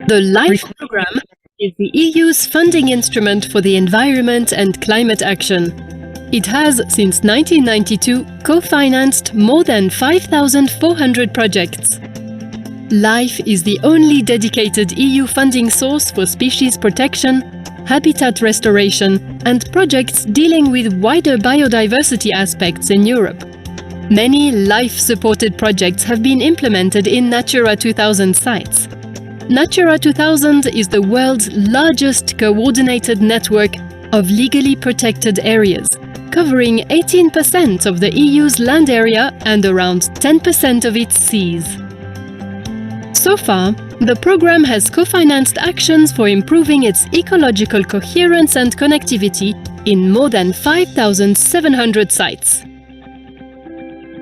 The LIFE programme is the EU's funding instrument for the environment and climate action. It has, since 1992, co-financed more than 5,400 projects. LIFE is the only dedicated EU funding source for species protection, habitat restoration, and projects dealing with wider biodiversity aspects in Europe. Many LIFE-supported projects have been implemented in Natura 2000 sites. Natura 2000 is the world's largest coordinated network of legally protected areas, covering 18% of the EU's land area and around 10% of its seas. So far, the programme has co-financed actions for improving its ecological coherence and connectivity in more than 5,700 sites.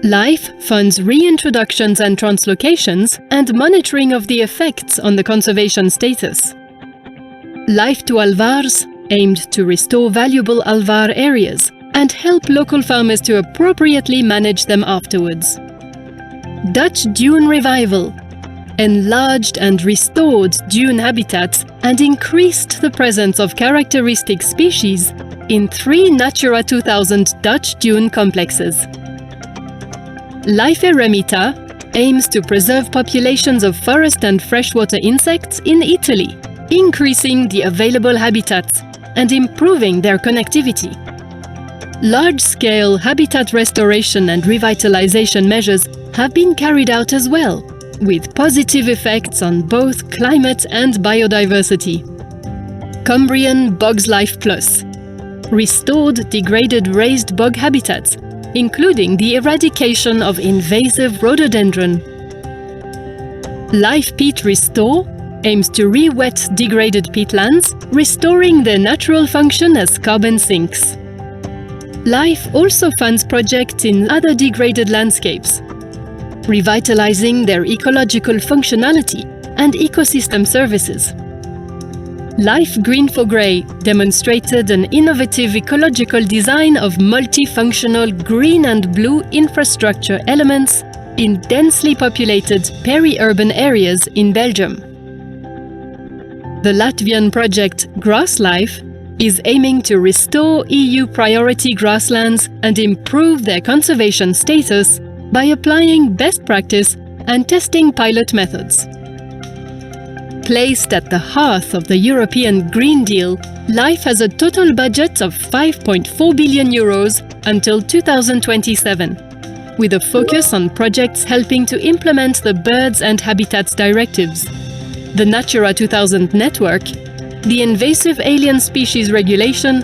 LIFE funds reintroductions and translocations and monitoring of the effects on the conservation status. LIFE to Alvars aimed to restore valuable alvar areas and help local farmers to appropriately manage them afterwards. Dutch Dune Revival enlarged and restored dune habitats and increased the presence of characteristic species in 3 Natura 2000 Dutch dune complexes. LIFE Eremita aims to preserve populations of forest and freshwater insects in Italy, increasing the available habitats and improving their connectivity. Large-scale habitat restoration and revitalization measures have been carried out as well, with positive effects on both climate and biodiversity. Cumbrian Bogs Life Plus restored degraded raised bog habitats, including the eradication of invasive rhododendron. LIFE Peat Restore aims to re-wet degraded peatlands, restoring their natural function as carbon sinks. LIFE also funds projects in other degraded landscapes, revitalizing their ecological functionality and ecosystem services. LIFE Green for Grey demonstrated an innovative ecological design of multifunctional green and blue infrastructure elements in densely populated peri-urban areas in Belgium. The Latvian project GrassLife is aiming to restore EU priority grasslands and improve their conservation status by applying best practice and testing pilot methods. Placed at the heart of the European Green Deal, LIFE has a total budget of 5.4 billion euros until 2027, with a focus on projects helping to implement the Birds and Habitats directives, the Natura 2000 network, the Invasive Alien Species Regulation,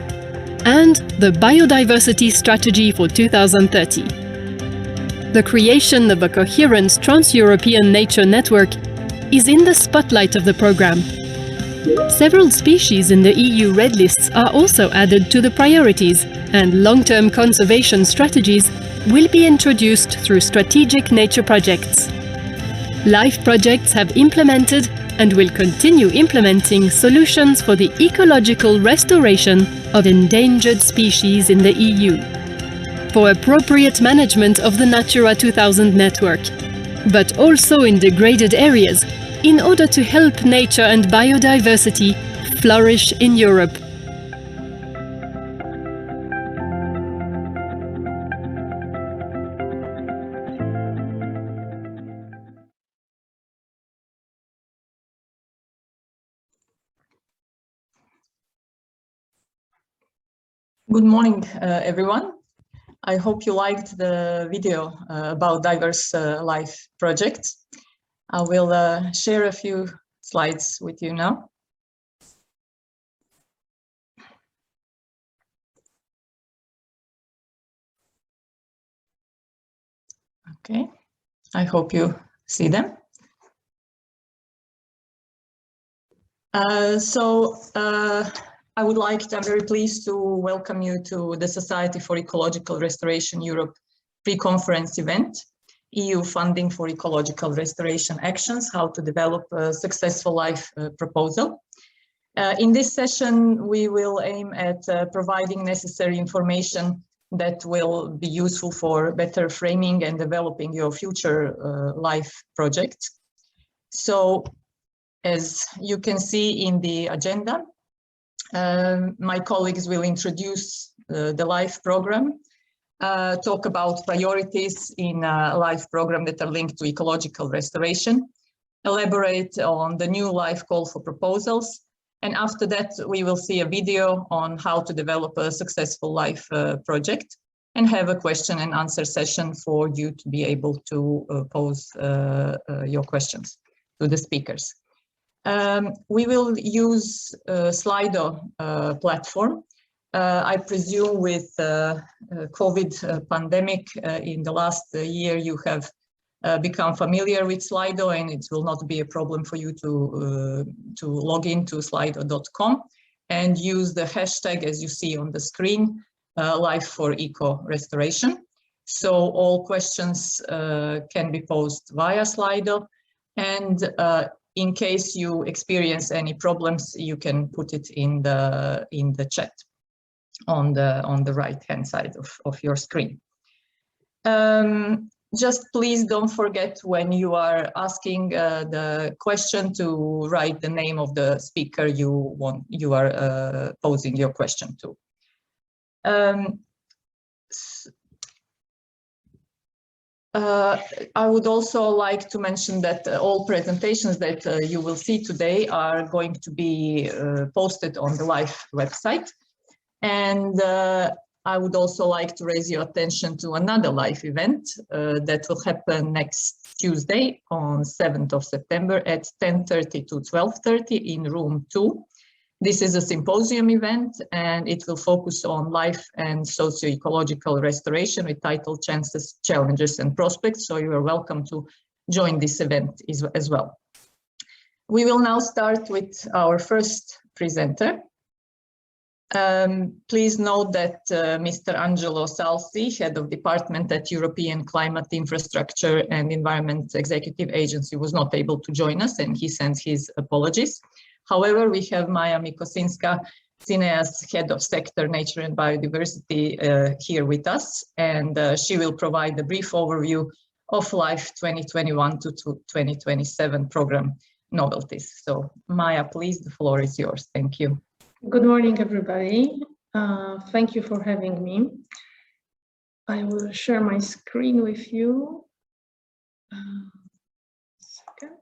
and the Biodiversity Strategy for 2030. The creation of a coherent trans-European nature network is in the spotlight of the programme. Several species in the EU Red Lists are also added to the priorities, and long-term conservation strategies will be introduced through strategic nature projects. LIFE projects have implemented and will continue implementing solutions for the ecological restoration of endangered species in the EU, for appropriate management of the Natura 2000 network, but also in degraded areas, in order to help nature and biodiversity flourish in Europe. Good morning, everyone. I hope you liked the video about Diverse Life project. I will share a few slides with you now. Okay, I hope you see them. I'm very pleased to welcome you to the Society for Ecological Restoration Europe pre-conference event, EU funding for ecological restoration actions, how to develop a successful LIFE proposal. In this session, we will aim at providing necessary information that will be useful for better framing and developing your future LIFE project. So As you can see in the agenda, my colleagues will introduce the LIFE program, talk about priorities in a LIFE program that are linked to ecological restoration, elaborate on the new LIFE call for proposals, and after that we will see a video on how to develop a successful LIFE project, and have a question and answer session for you to be able to pose your questions to the speakers. We will use Slido platform. I presume with COVID pandemic in the last year, you have become familiar with Slido, and it will not be a problem for you to log into slido.com and use the hashtag, as you see on the screen, Life for Eco Restoration. So all questions can be posed via Slido, and in case you experience any problems, you can put it in the chat on the right hand side of your screen. Just please don't forget, when you are asking the question, to write the name of the speaker you are posing your question to. I would also like to mention that all presentations that you will see today are going to be posted on the LIFE website. And I would also like to raise your attention to another LIFE event that will happen next Tuesday on 7th of September at 10:30 to 12:30 in room 2. This is a symposium event, and it will focus on life and socio-ecological restoration with title Chances, Challenges and Prospects. So you are welcome to join this event as well. We will now start with our first presenter. Please note that Mr. Angelo Salsi, Head of Department at European Climate Infrastructure and Environment Executive Agency, was not able to join us, and he sends his apologies. However, we have Maja Mikosinska, CINEA's Head of Sector Nature and Biodiversity here with us, and she will provide a brief overview of LIFE 2021 to 2027 program novelties. So Maja, please, the floor is yours. Thank you. Good morning, everybody. Thank you for having me. I will share my screen with you. Second.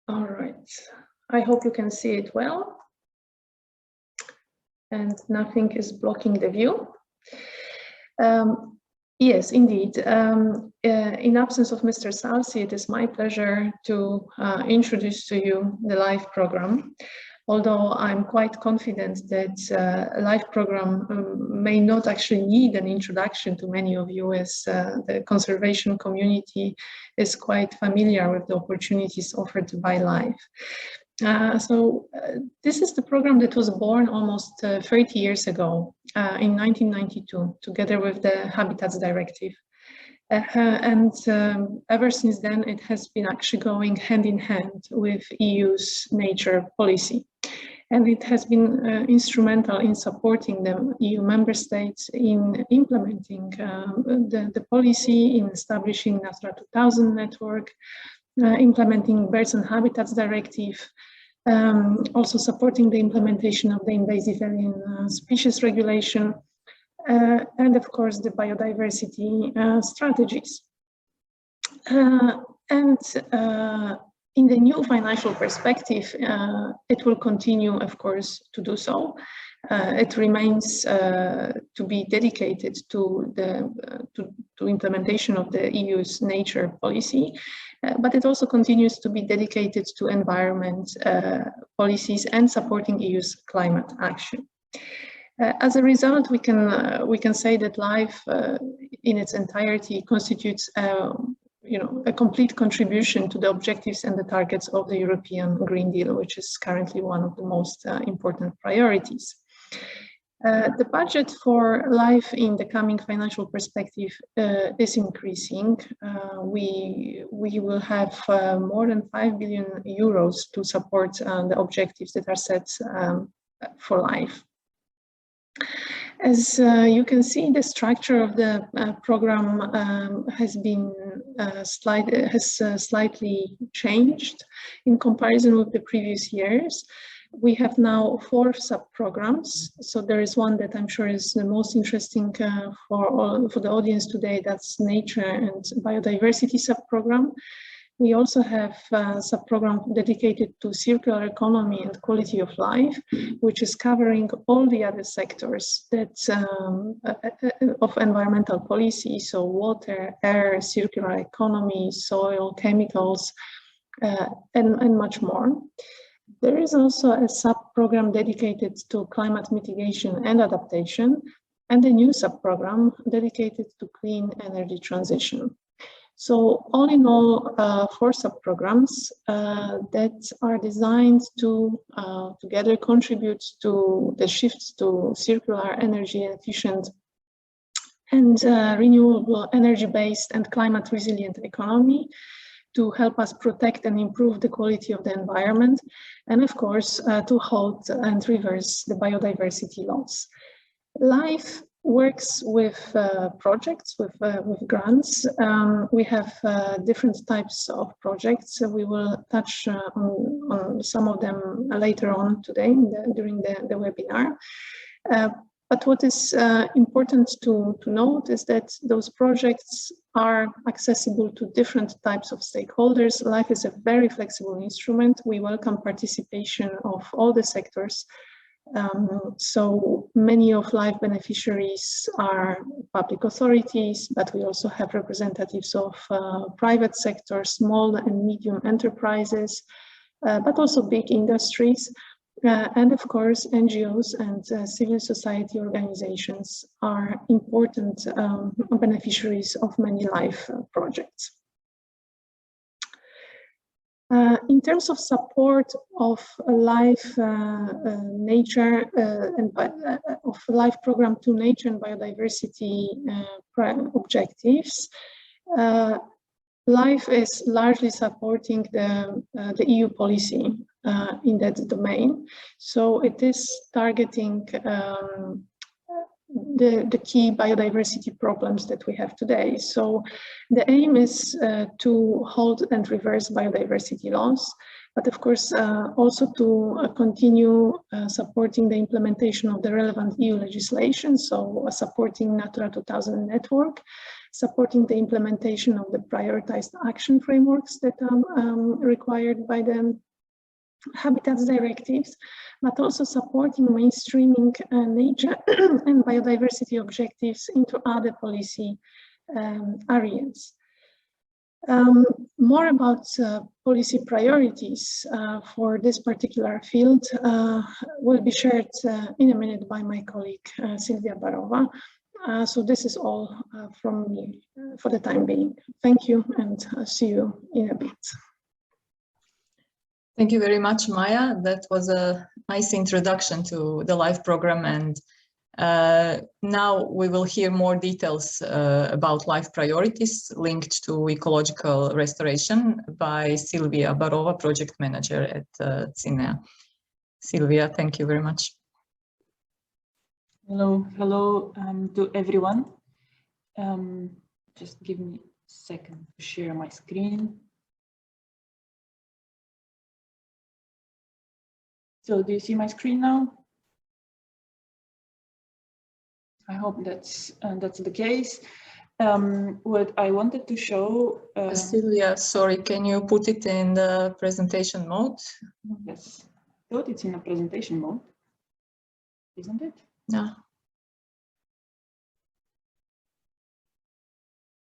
All right. I hope you can see it well, and nothing is blocking the view. Yes, indeed. In absence of Mr. Salsi, it is my pleasure to introduce to you the LIFE program. Although I'm quite confident that LIFE program may not actually need an introduction to many of you, as the conservation community is quite familiar with the opportunities offered by LIFE. This is the program that was born almost 30 years ago in 1992, together with the Habitats Directive. Ever since then, it has been actually going hand in hand with EU's nature policy. And it has been instrumental in supporting the EU member states in implementing the policy, in establishing Natura 2000 network, implementing Birds and Habitats Directive, also supporting the implementation of the Invasive Alien Species Regulation, and of course the biodiversity strategies. In the new financial perspective, it will continue, of course, to do so. It remains to be dedicated to the implementation of the EU's nature policy, but it also continues to be dedicated to environment policies and supporting EU's climate action. As a result, we can say that LIFE in its entirety constitutes a complete contribution to the objectives and the targets of the European Green Deal, which is currently one of the most important priorities. The budget for LIFE in the coming financial perspective is increasing. We will have more than 5 billion euros to support the objectives that are set for LIFE. As you can see, the structure of the program has been slightly changed in comparison with the previous years. We have now 4 sub-programs. So there is one that I'm sure is the most interesting for the audience today. That's Nature and Biodiversity sub-program. We also have a sub-program dedicated to circular economy and quality of life, which is covering all the other sectors that of environmental policy, so water, air, circular economy, soil, chemicals, and much more. There is also a sub-program dedicated to climate mitigation and adaptation, and a new sub-program dedicated to clean energy transition. So all in all, 4 sub-programs that are designed to together contribute to the shift to circular energy efficient and renewable energy-based and climate resilient economy, to help us protect and improve the quality of the environment, and of course, to halt and reverse the biodiversity loss. LIFE works with projects, with grants. We have different types of projects. We will touch on some of them later on today during the webinar. But what is important to note is that those projects are accessible to different types of stakeholders. LIFE is a very flexible instrument. We welcome participation of all the sectors. So many of LIFE beneficiaries are public authorities, but we also have representatives of private sector, small and medium enterprises, but also big industries. And of course, NGOs and civil society organizations are important beneficiaries of many LIFE projects. In terms of support of LIFE nature and of LIFE program to nature and biodiversity objectives, LIFE is largely supporting the EU policy in that domain. So it is targeting the key biodiversity problems that we have today. So the aim is to halt and reverse biodiversity loss, but of course also to continue supporting the implementation of the relevant EU legislation, so supporting Natura 2000 network, supporting the implementation of the prioritized action frameworks that are required by the Habitats directives, but also supporting mainstreaming nature and biodiversity objectives into other policy areas. More about policy priorities for this particular field will be shared in a minute by my colleague Silvia Barova. So this is all from me for the time being. Thank you, and see you in a bit. Thank you very much, Maya. That was a nice introduction to the LIFE program, and now we will hear more details about LIFE priorities linked to ecological restoration by Silvia Barova, Project Manager at SERE. Silvia, thank you very much. Hello to everyone. Just give me a second to share my screen. So do you see my screen now? I hope that's the case. What I wanted to show... Silvia, sorry, can you put it in the presentation mode? Yes, I thought it's in a presentation mode, isn't it? No.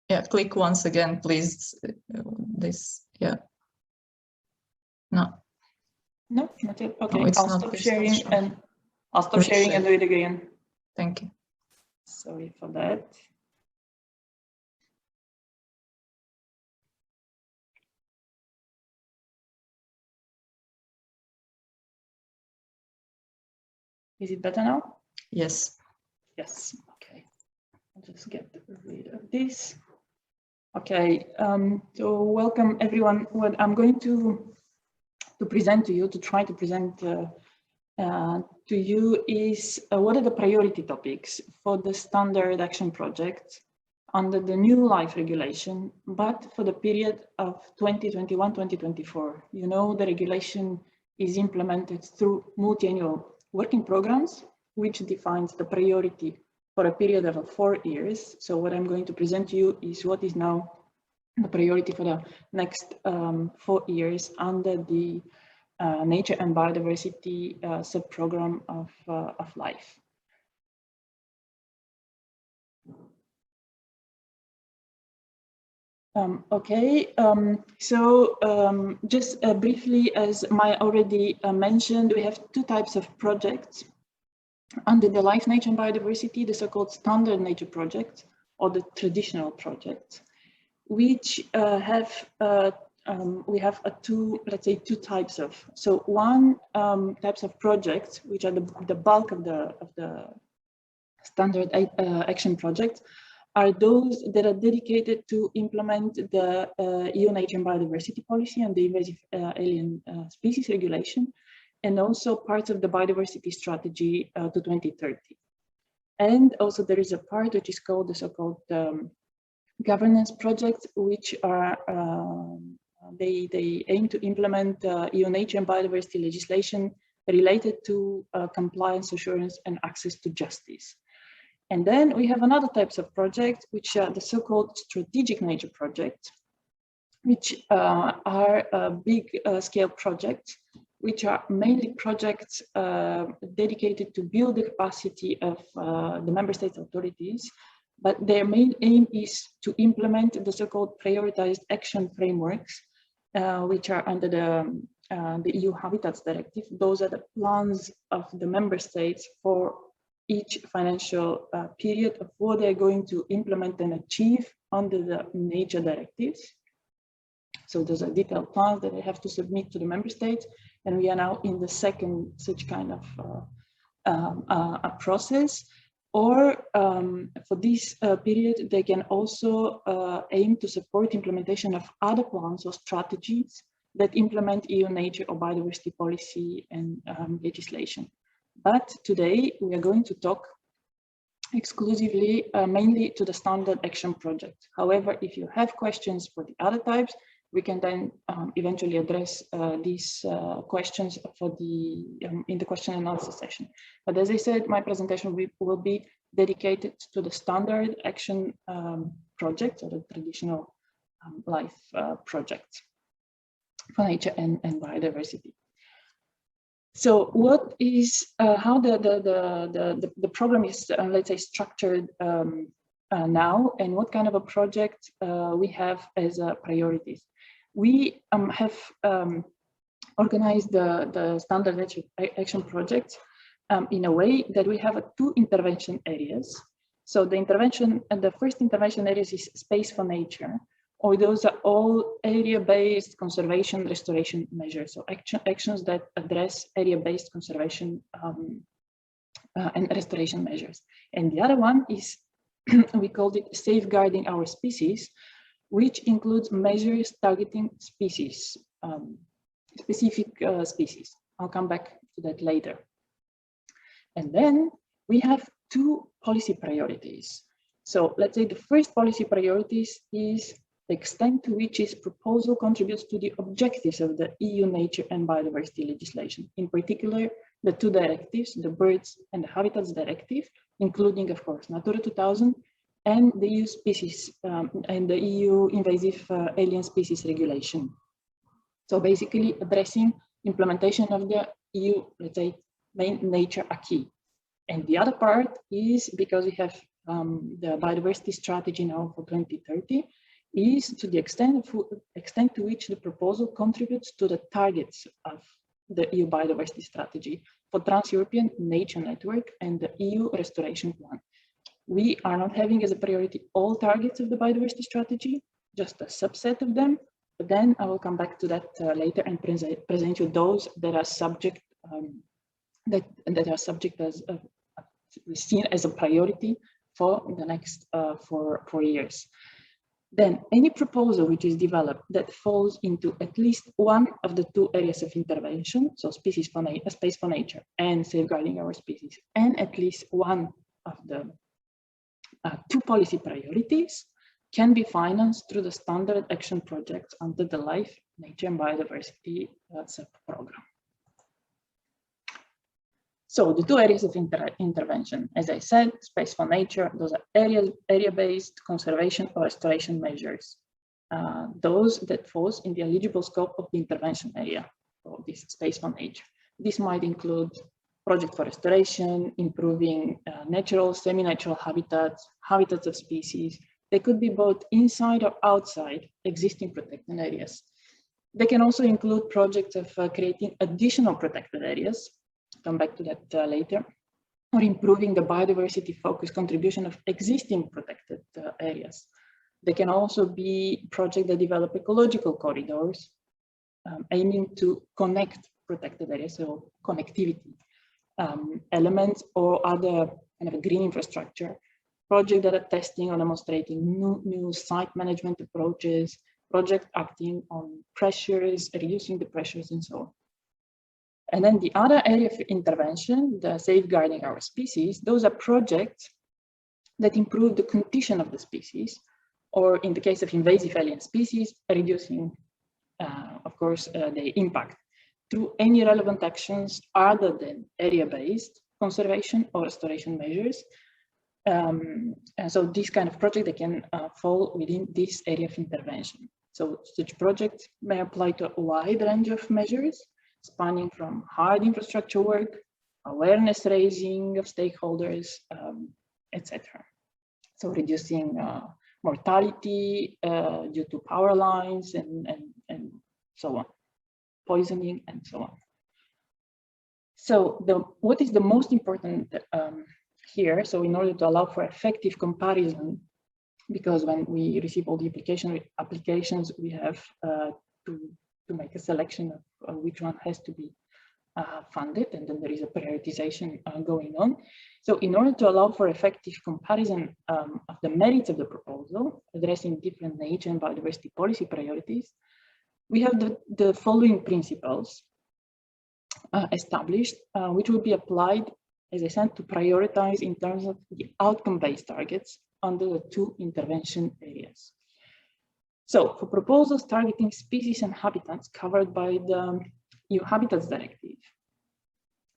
Yeah, click once again, please. This, yeah. No. No, not yet. Okay, No, I'll stop sharing and I'll stop sharing and do it again. Thank you. Sorry for that. Is it better now? Yes. Yes. Okay. I'll just get rid of this. Okay. So welcome everyone. What I'm going to present to you, to try to present to you is what are the priority topics for the standard action project under the new LIFE regulation, but for the period of 2021-2024. You know, the regulation is implemented through multi-annual working programs, which defines the priority for a period of 4 years. So what I'm going to present to you is what is now the priority for the next 4 years under the Nature and Biodiversity sub-program of LIFE. Just briefly, as Maya already mentioned, we have 2 types of projects under the LIFE Nature and Biodiversity, the so-called standard nature project or the traditional project, which we have two types of. So one types of projects, which are the bulk of the standard action projects, are those that are dedicated to implement the EU Nature and Biodiversity Policy and the Invasive Alien Species Regulation, and also parts of the Biodiversity Strategy to 2030. And also there is a part which is called the so-called governance projects, which are they aim to implement EU Nature and Biodiversity legislation related to compliance, assurance, and access to justice. And then we have another types of projects, which are the so-called strategic nature projects, which are big scale projects, which are mainly projects dedicated to build the capacity of the member states authorities, but their main aim is to implement the so-called prioritized action frameworks, which are under the EU Habitats Directive. Those are the plans of the member states for each financial period of what they're going to implement and achieve under the nature directives. So those are detailed plans that they have to submit to the member states, and we are now in the second such kind of a process. Or for this period, they can also aim to support implementation of other plans or strategies that implement EU nature or biodiversity policy and legislation. But today we are going to talk exclusively, mainly to the standard action project. However, if you have questions for the other types, we can then eventually address these questions for the in the question and answer session. But as I said, my presentation will be dedicated to the standard action project or the traditional LIFE project for nature and biodiversity. So what is how the program is let's say structured now, and what kind of a project we have as priorities. We have organized the standard nature action project in a way that we have 2 intervention areas. So the first intervention areas is space for nature, or those are all area-based conservation restoration measures, so actions that address area-based conservation and restoration measures. And the other one is, we called it safeguarding our species, which includes measures targeting species, specific species. I'll come back to that later. And then we have 2 policy priorities. So let's say the first policy priorities is the extent to which its proposal contributes to the objectives of the EU nature and biodiversity legislation, in particular the 2 directives, the Birds and the Habitats Directive, including, of course, Natura 2000 and the EU species and the EU Invasive Alien Species Regulation. So basically addressing implementation of the EU, let's say, main nature acquis. And the other part is, because we have the biodiversity strategy now for 2030, is to the extent to which the proposal contributes to the targets of the EU biodiversity strategy for Trans-European Nature Network and the EU Restoration Plan. We are not having as a priority all targets of the biodiversity strategy, just a subset of them, but then I will come back to that later and present you those that are subject that are subject as seen as a priority for the next 4 years. Then any proposal which is developed that falls into at least one of the two areas of intervention, so space for nature and safeguarding our species, and at least one of the two policy priorities, can be financed through the standard action projects under the Life, Nature and Biodiversity sub-program. So the two areas of intervention, as I said, space for nature, those are area-based conservation or restoration measures. Those that falls in the eligible scope of the intervention area for this space for nature. This might include project for restoration, improving natural, semi-natural habitats of species. They could be both inside or outside existing protected areas. They can also include projects of creating additional protected areas, come back to that later, or improving the biodiversity focused contribution of existing protected areas. They can also be projects that develop ecological corridors, aiming to connect protected areas, so connectivity elements or other kind of green infrastructure. Projects that are testing or demonstrating new site management approaches, project acting on pressures, reducing the pressures and so on. And then the other area of intervention, the safeguarding our species, those are projects that improve the condition of the species, or in the case of invasive alien species, reducing, of course, the impact through any relevant actions other than area-based conservation or restoration measures. And so this kind of project, they can fall within this area of intervention. So such projects may apply to a wide range of measures, spanning from hard infrastructure work, awareness raising of stakeholders, etc. So reducing mortality due to power lines and so on, poisoning and so on. So what is the most important here? So in order to allow for effective comparison, because when we receive all the applications, we have to make a selection of which one has to be funded, and then there is a prioritization going on. So in order to allow for effective comparison of the merits of the proposal, addressing different nature and biodiversity policy priorities, we have the following principles established, which will be applied, as I said, to prioritize in terms of the outcome-based targets under the two intervention areas. So for proposals targeting species and habitats covered by the EU Habitats Directive,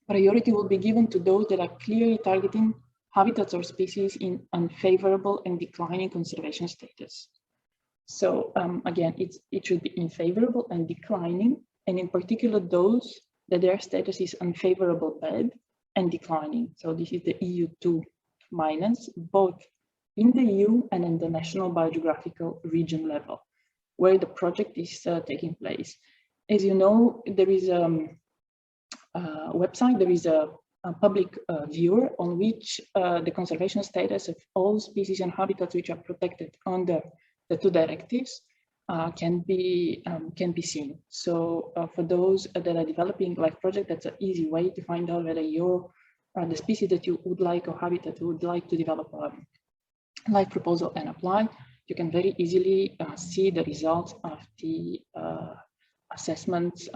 priority will be given to those that are clearly targeting habitats or species in unfavorable and declining conservation status. So again, it should be unfavorable and declining, and in particular those that their status is unfavorable bad and declining. So this is the EU2 minus, both in the EU and in the national biogeographical region level, where the project is taking place. As you know, there is a website, there is a public viewer on which the conservation status of all species and habitats which are protected under the two directives can be seen. So for those that are developing life project, that's an easy way to find out whether the species that you would like or habitat you would like to develop a life proposal and apply. You can very easily see the results of the assessments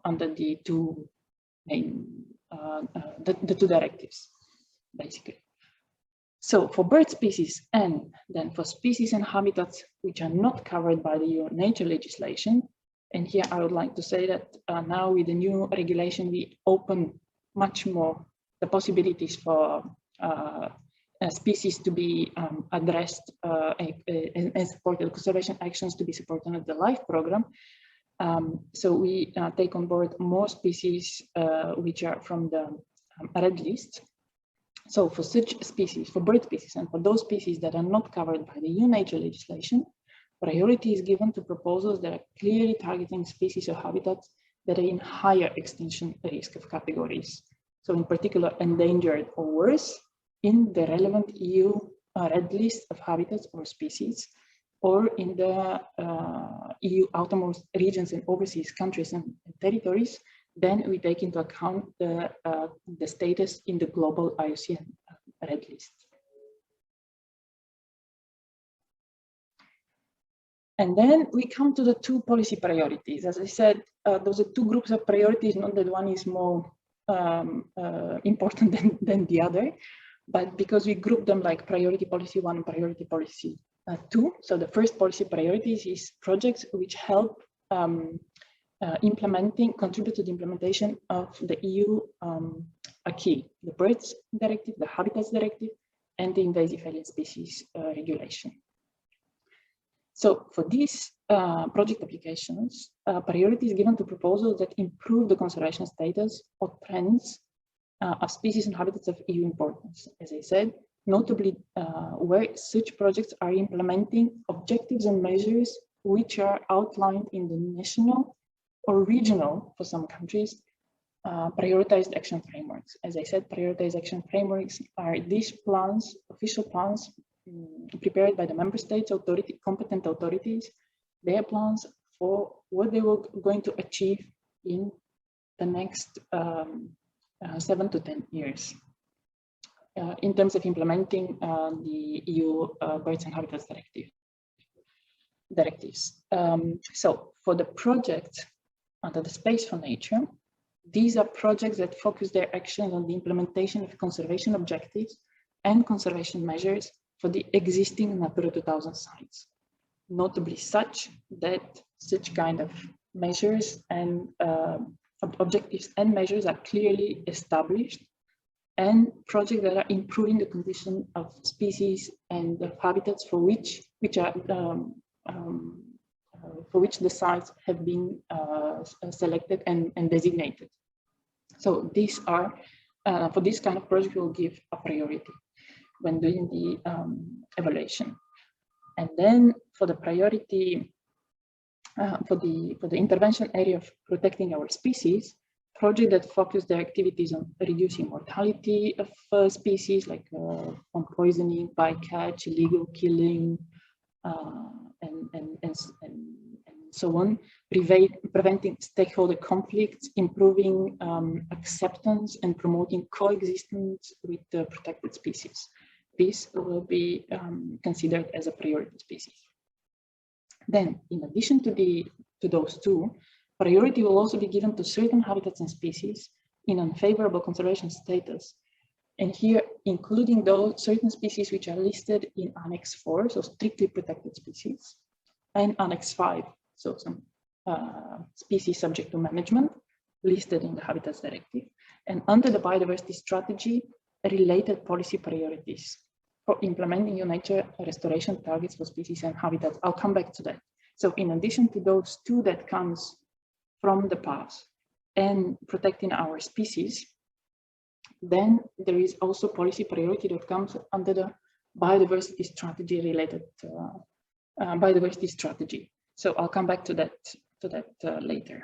under the two main the two directives, basically. So for bird species and then for species and habitats which are not covered by the EU nature legislation, and here I would like to say that now with the new regulation we open much more the possibilities for species to be addressed and supported, conservation actions to be supported under the LIFE program. So we take on board more species which are from the red list. So for such species, for bird species and for those species that are not covered by the EU nature legislation, priority is given to proposals that are clearly targeting species or habitats that are in higher extinction risk of categories. So in particular, endangered or worse in the relevant EU red list of habitats or species, or in the EU outermost regions and overseas countries and territories. Then we take into account the status in the global IUCN red list. And then we come to the two policy priorities. As I said, those are two groups of priorities, not that one is more important than the other, but because we group them like priority policy 1 and priority policy 2. So the first policy priorities is projects which help contribute to the implementation of the EU acquis, the Birds Directive, the Habitats Directive, and the Invasive Alien Species Regulation. So for these project applications, priority is given to proposals that improve the conservation status or trends of species and habitats of EU importance, as I said, notably where such projects are implementing objectives and measures which are outlined in the national or regional, for some countries, prioritized action frameworks. As I said, prioritized action frameworks are these plans, official plans, prepared by the member states, competent authorities, their plans for what they were going to achieve in the next 7 to 10 years in terms of implementing the EU Birds and Habitats directives. So for the project under the Space for Nature, these are projects that focus their actions on the implementation of conservation objectives and conservation measures for the existing Natura 2000 sites, notably such that such kind of measures and objectives and measures are clearly established, and projects that are improving the condition of species and the habitats for which the sites have been selected and designated. So these are, for this kind of project, we'll give a priority when doing the evaluation. And then for the priority, for the intervention area of protecting our species, projects that focus their activities on reducing mortality of species, like on poisoning, bycatch, illegal killing, and so on, preventing stakeholder conflicts, improving acceptance, and promoting coexistence with the protected species. This will be considered as a priority species. Then, in addition to those two, priority will also be given to certain habitats and species in unfavorable conservation status. And here, including those certain species which are listed in Annex 4, so strictly protected species, and Annex 5, so some species subject to management, listed in the Habitats Directive, and under the biodiversity strategy, related policy priorities for implementing EU nature restoration targets for species and habitats. I'll come back to that. So in addition to those two that comes from the past and protecting our species, then there is also policy priority that comes under the biodiversity strategy related biodiversity strategy. So I'll come back to that later.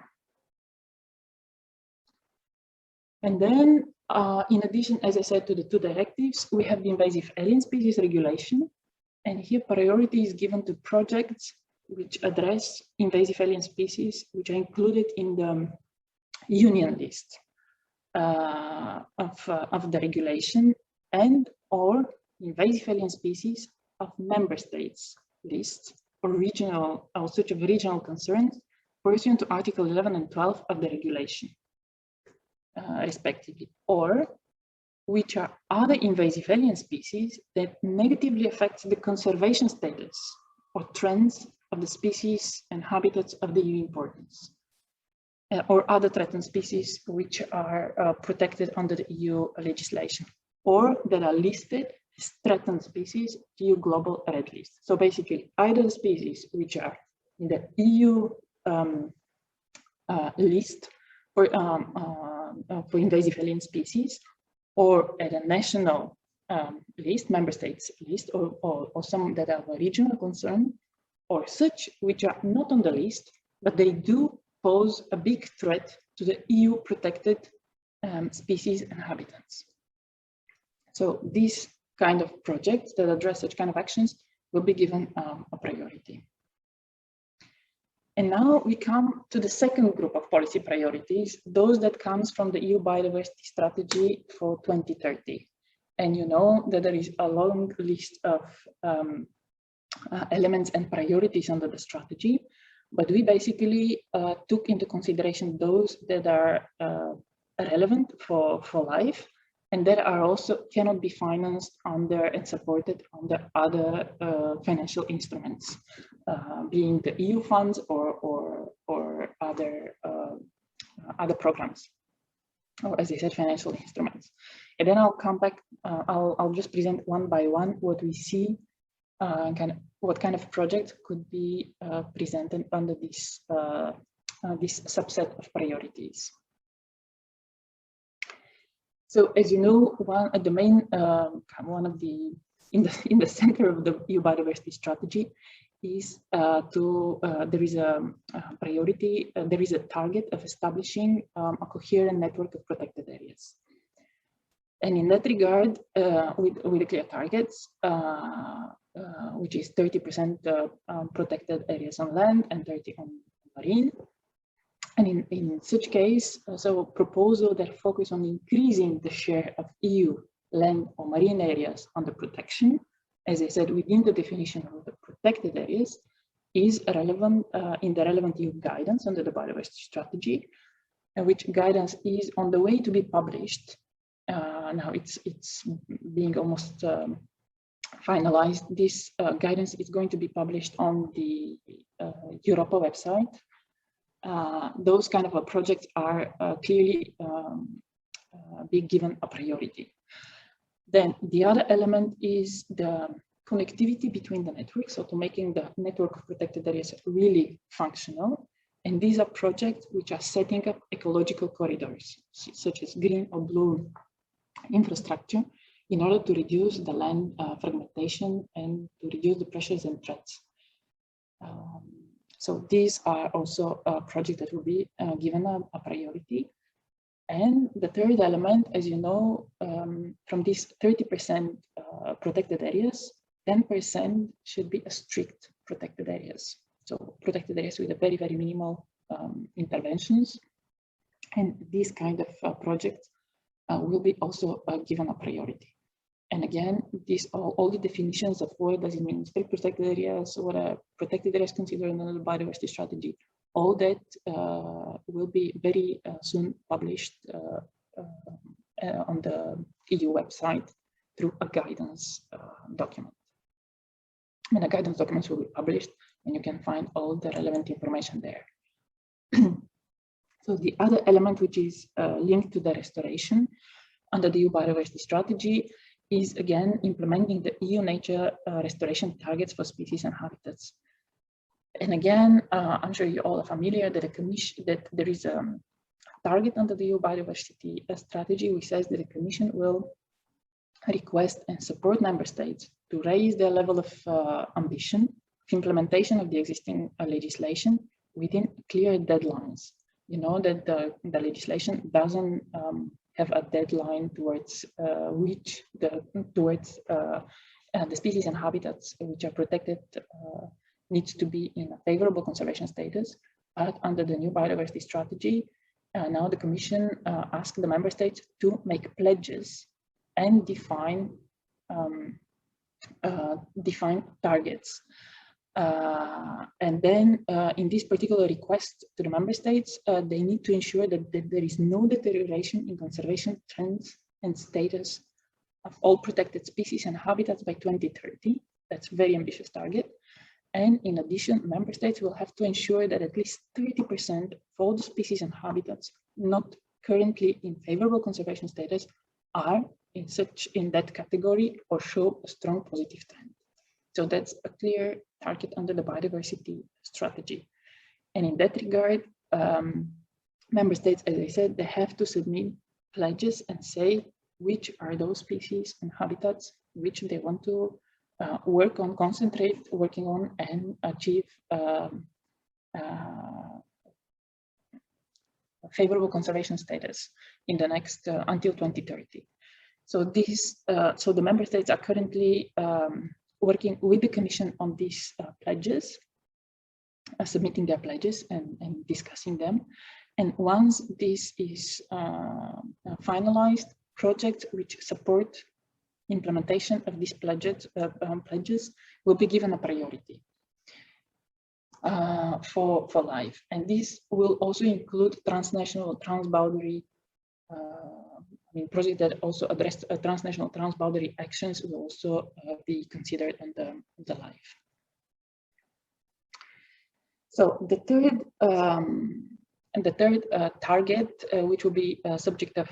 And then in addition, as I said, to the two directives, we have the Invasive Alien Species Regulation. And here priority is given to projects which address invasive alien species, which are included in the Union list of the regulation, and or invasive alien species of member states list or regional, or such of regional concerns pursuant to Article 11 and 12 of the regulation, respectively, or which are other invasive alien species that negatively affect the conservation status or trends of the species and habitats of the EU importance, or other threatened species which are protected under the EU legislation, or that are listed as threatened species to EU Global Red List. So basically, either the species which are in the EU list for invasive alien species, or at a national list, member states list, or some that are of regional concern, or such which are not on the list, but they do pose a big threat to the EU protected species and habitats. So these kind of projects that address such kind of actions will be given a priority. And now we come to the second group of policy priorities, those that comes from the EU Biodiversity Strategy for 2030. And you know that there is a long list of elements and priorities under the strategy, but we basically took into consideration those that are relevant for life and that are also cannot be financed under and supported under other financial instruments, being the EU funds or other programs, or as I said, financial instruments. And then I'll come back, I'll just present one by one what we see, what kind of project could be presented under this subset of priorities. So, as you know, one of the in the center of the EU biodiversity strategy is there is a priority, there is a target of establishing a coherent network of protected areas. And in that regard, with the clear targets, which is 30% protected areas on land and 30% on marine. And in such case, so a proposal that focus on increasing the share of EU land or marine areas under protection, as I said, within the definition of the protected areas, is relevant in the relevant EU guidance under the biodiversity strategy, which guidance is on the way to be published. Now it's being almost finalized. This guidance is going to be published on the Europa website. Those kind of projects are clearly being given a priority. Then the other element is the connectivity between the networks, so to making the network of protected areas really functional. And these are projects which are setting up ecological corridors, such as green or blue infrastructure, in order to reduce the land fragmentation and to reduce the pressures and threats. So these are also projects that will be given a priority. And the third element, as you know, from these 30% protected areas, 10% should be a strict protected areas. So protected areas with a very, very minimal interventions. And these kind of projects will be also given a priority. And again, these are all the definitions of what does it mean, strict protected areas, what are protected areas considered in the biodiversity strategy. All that will be very soon published on the EU website through a guidance document. And the guidance documents will be published and you can find all the relevant information there. So the other element which is linked to the restoration under the EU biodiversity strategy is again implementing the EU nature restoration targets for species and habitats. And again, I'm sure you all are familiar that there is a target under the EU biodiversity strategy, which says that the Commission will request and support member states to raise their level of ambition of implementation of the existing legislation within clear deadlines. You know that the legislation doesn't have a deadline towards the species and habitats which are protected needs to be in a favorable conservation status. But under the new biodiversity strategy, now the Commission asked the member states to make pledges and define targets. And then in this particular request to the member states, they need to ensure that there is no deterioration in conservation trends and status of all protected species and habitats by 2030. That's a very ambitious target. And in addition, member states will have to ensure that at least 30% of all the species and habitats not currently in favorable conservation status are in that category or show a strong positive trend. So that's a clear target under the biodiversity strategy. And in that regard, member states, as I said, they have to submit pledges and say which are those species and habitats which they want to work on, working on and achieve favorable conservation status in the next until 2030. So so the member states are currently working with the Commission on these pledges, submitting their pledges and discussing them. And once this is finalized, projects which support implementation of these pledges will be given a priority for life. And this will also include transnational, transboundary, projects that also address transnational, transboundary actions will also be considered on the life. So the third target, which will be subject of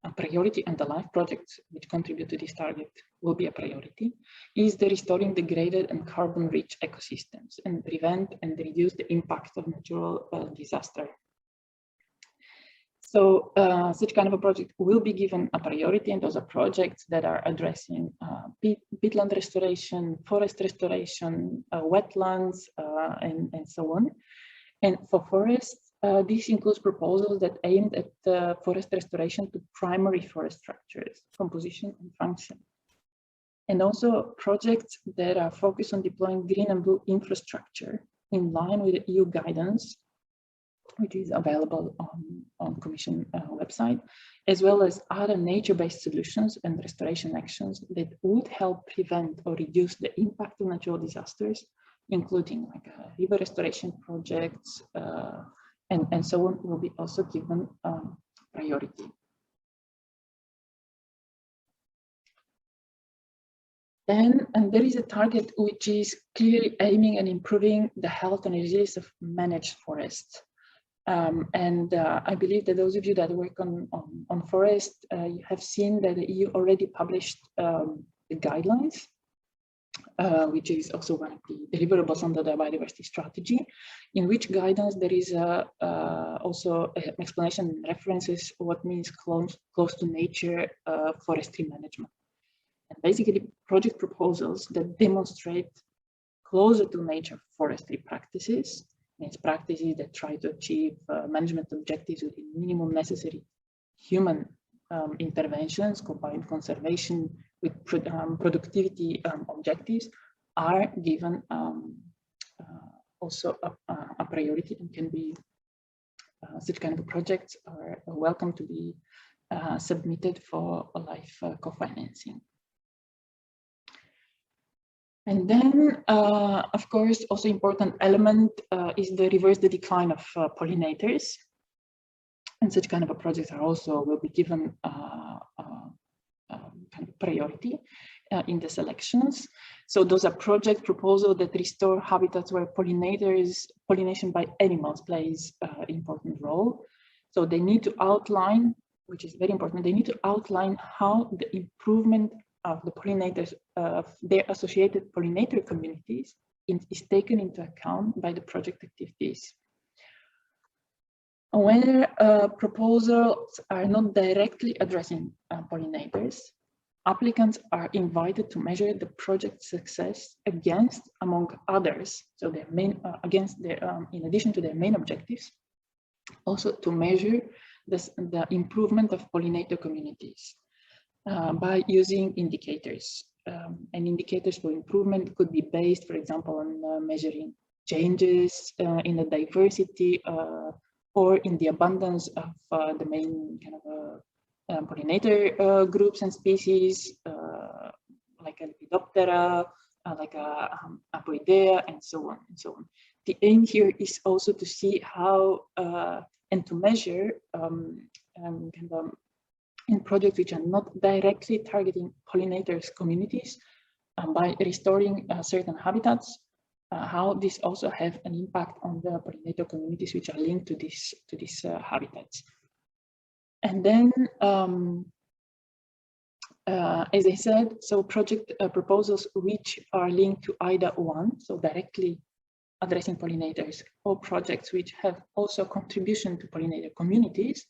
a priority and the life projects which contribute to this target will be a priority, is the restoring degraded and carbon-rich ecosystems and prevent and reduce the impact of natural disaster. So such kind of a project will be given a priority, and those are projects that are addressing peatland restoration, forest restoration, wetlands, and so on. And for forests, this includes proposals that aimed at forest restoration to primary forest structures, composition and function. And also projects that are focused on deploying green and blue infrastructure in line with the EU guidance, which is available on Commission website, as well as other nature-based solutions and restoration actions that would help prevent or reduce the impact of natural disasters, including like river restoration projects, and so on, will be also given priority. Then, and there is a target which is clearly aiming and improving the health and resilience of managed forests. I believe that those of you that work on forest, you have seen that the EU already published the guidelines, which is also one of the deliverables under the biodiversity strategy, in which guidance there is also an explanation and references what means close to nature forestry management. And basically project proposals that demonstrate closer to nature forestry practices. It's practices that try to achieve management objectives with minimum necessary human interventions, combined conservation with productivity objectives, are given also a priority, and can be such kind of projects are welcome to be submitted for a life co-financing. And then, of course, also important element is the reverse the decline of pollinators. And such kind of a projects are also will be given kind of priority in the selections. So those are project proposals that restore habitats where pollination by animals plays an important role. So they need to outline, which is very important, they need to outline how the improvement of the pollinators, of their associated pollinator communities is taken into account by the project activities. When proposals are not directly addressing pollinators, applicants are invited to measure the project success against, among others, so their main, against their, in addition to their main objectives, also to measure the improvement of pollinator communities. By using indicators. And indicators for improvement could be based, for example, on measuring changes in the diversity or in the abundance of the main kind of pollinator groups and species, like a Lepidoptera, like a Apoidea, and so on and so on. The aim here is also to see how and to measure kind of in projects which are not directly targeting pollinators communities, by restoring certain habitats, how this also have an impact on the pollinator communities which are linked to these habitats. And then, as I said, so project proposals which are linked to either one, so directly addressing pollinators, or projects which have also contribution to pollinator communities,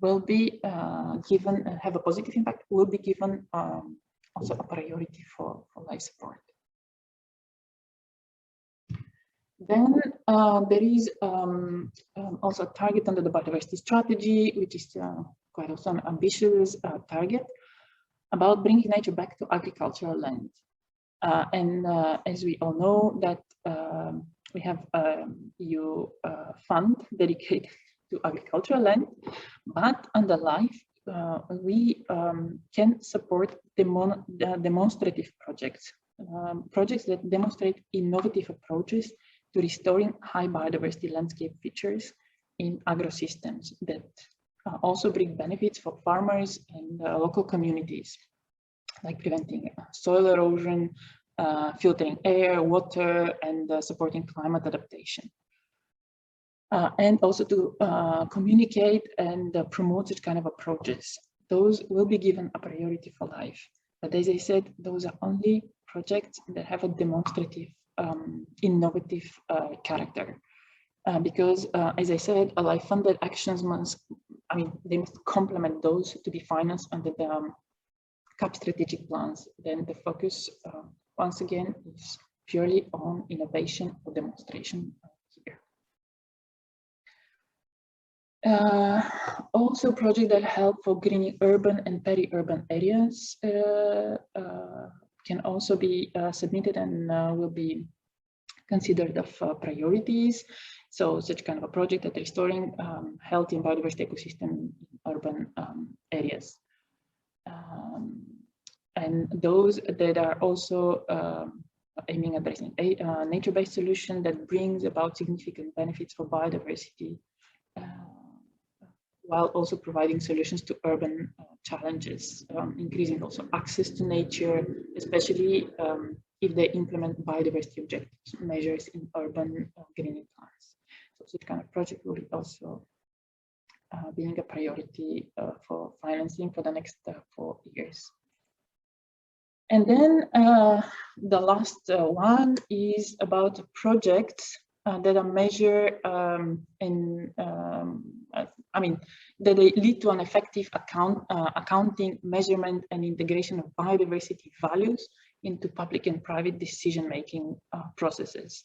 will be given, have a positive impact, will be given also a priority for life support. Then there is also a target under the biodiversity strategy, which is quite also an ambitious target, about bringing nature back to agricultural land. And as we all know that we have EU fund dedicated to agricultural land, but under life we can support demonstrative projects projects that demonstrate innovative approaches to restoring high biodiversity landscape features in agrosystems that also bring benefits for farmers and local communities, like preventing soil erosion, filtering air, water, and supporting climate adaptation. And also to communicate and promote such kind of approaches. Those will be given a priority for life. But as I said, those are only projects that have a demonstrative, innovative character. Because, as I said, life-funded actions they must complement those to be financed under the CAP strategic plans. Then the focus, once again, is purely on innovation or demonstration here. Also projects that help for greening urban and peri-urban areas can also be submitted and will be considered of priorities. So such kind of a project that restoring healthy and biodiversity ecosystem in urban areas. And those that are also aiming at addressing a nature-based solution that brings about significant benefits for biodiversity, while also providing solutions to urban challenges, increasing also access to nature, especially if they implement biodiversity objectives measures in urban greening plans. So such kind of project will be also being a priority for financing for the next 4 years. And then the last one is about projects that are measured that they lead to an effective accounting, measurement, and integration of biodiversity values into public and private decision-making processes,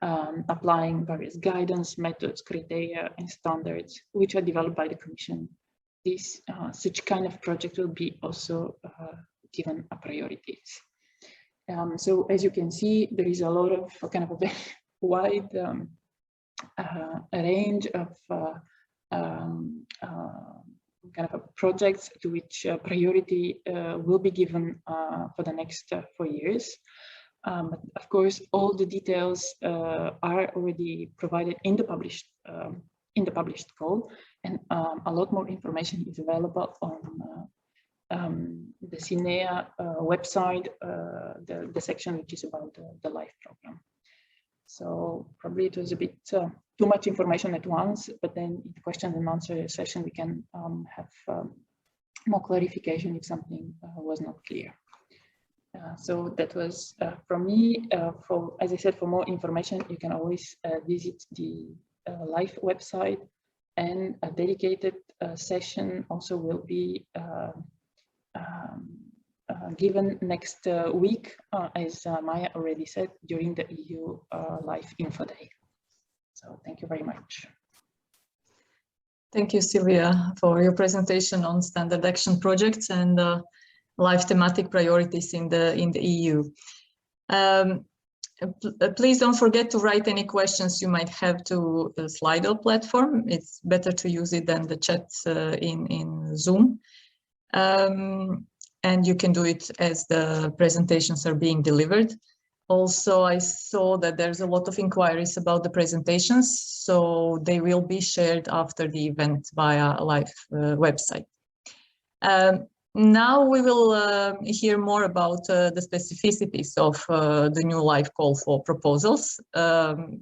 applying various guidance, methods, criteria, and standards, which are developed by the Commission. This such kind of project will be also given a priority. So as you can see, there is a lot of kind of a very wide range of kind of projects to which priority will be given for the next 4 years. But of course, all the details are already provided in the published call, and a lot more information is available on the SERE website, the section which is about the LIFE program. So probably it was a bit too much information at once, but then in the question and answer session, we can have more clarification if something was not clear. So that was from me. As I said, for more information, you can always visit the LIFE website, and a dedicated session also will be given next week, as Maya already said, during the EU LIFE Info Day. So thank you very much. Thank you, Sylvia, for your presentation on standard action projects and LIFE thematic priorities in the EU. Please don't forget to write any questions you might have to the Slido platform. It's better to use it than the chat in Zoom. And you can do it as the presentations are being delivered. Also, I saw that there's a lot of inquiries about the presentations, so they will be shared after the event via LIFE website. Now we will hear more about the specificities of the new LIFE call for proposals.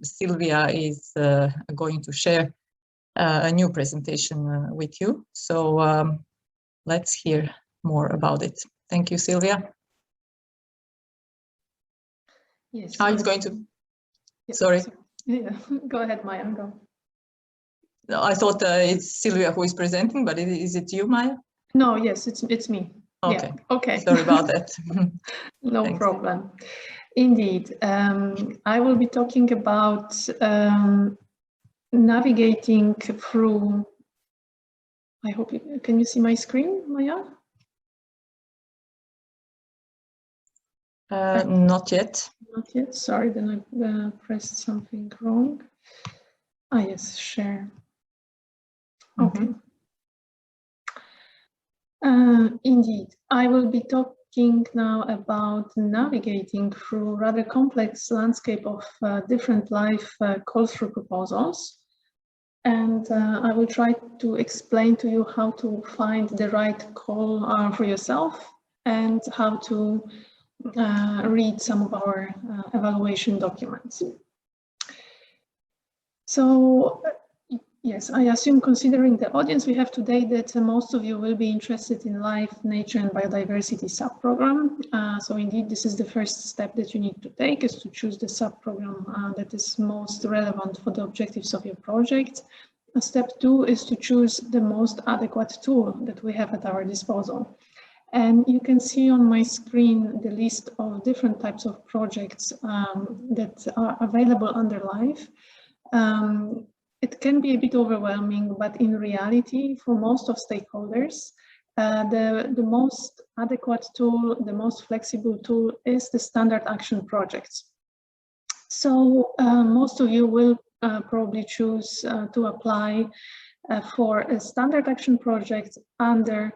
Sylvia is going to share a new presentation with you. So let's hear more about it. Thank you, Sylvia. Yes. I'm going to. Yeah, sorry. Yeah. Go ahead, Maya. Go. I thought it's Sylvia who is presenting, but is it you, Maya? No. Yes, it's me. Okay. Yeah. Okay. Sorry about that. No Thanks. problem. Indeed, I will be talking about navigating through. I hope can you see my screen, Maya? Not yet. Not yet. Sorry, then I pressed something wrong. Ah, yes, share. Okay. Indeed, I will be talking now about navigating through rather complex landscape of different life call-through proposals. And I will try to explain to you how to find the right call for yourself and how to read some of our evaluation documents. So, yes, I assume, considering the audience we have today, that most of you will be interested in Life, Nature and Biodiversity subprogram. So indeed, this is the first step that you need to take, is to choose the subprogram that is most relevant for the objectives of your project. Step 2 is to choose the most adequate tool that we have at our disposal. And you can see on my screen the list of different types of projects that are available under Life. It can be a bit overwhelming, but in reality, for most of stakeholders, the most adequate tool, the most flexible tool is the standard action projects. So most of you will probably choose to apply for a standard action project under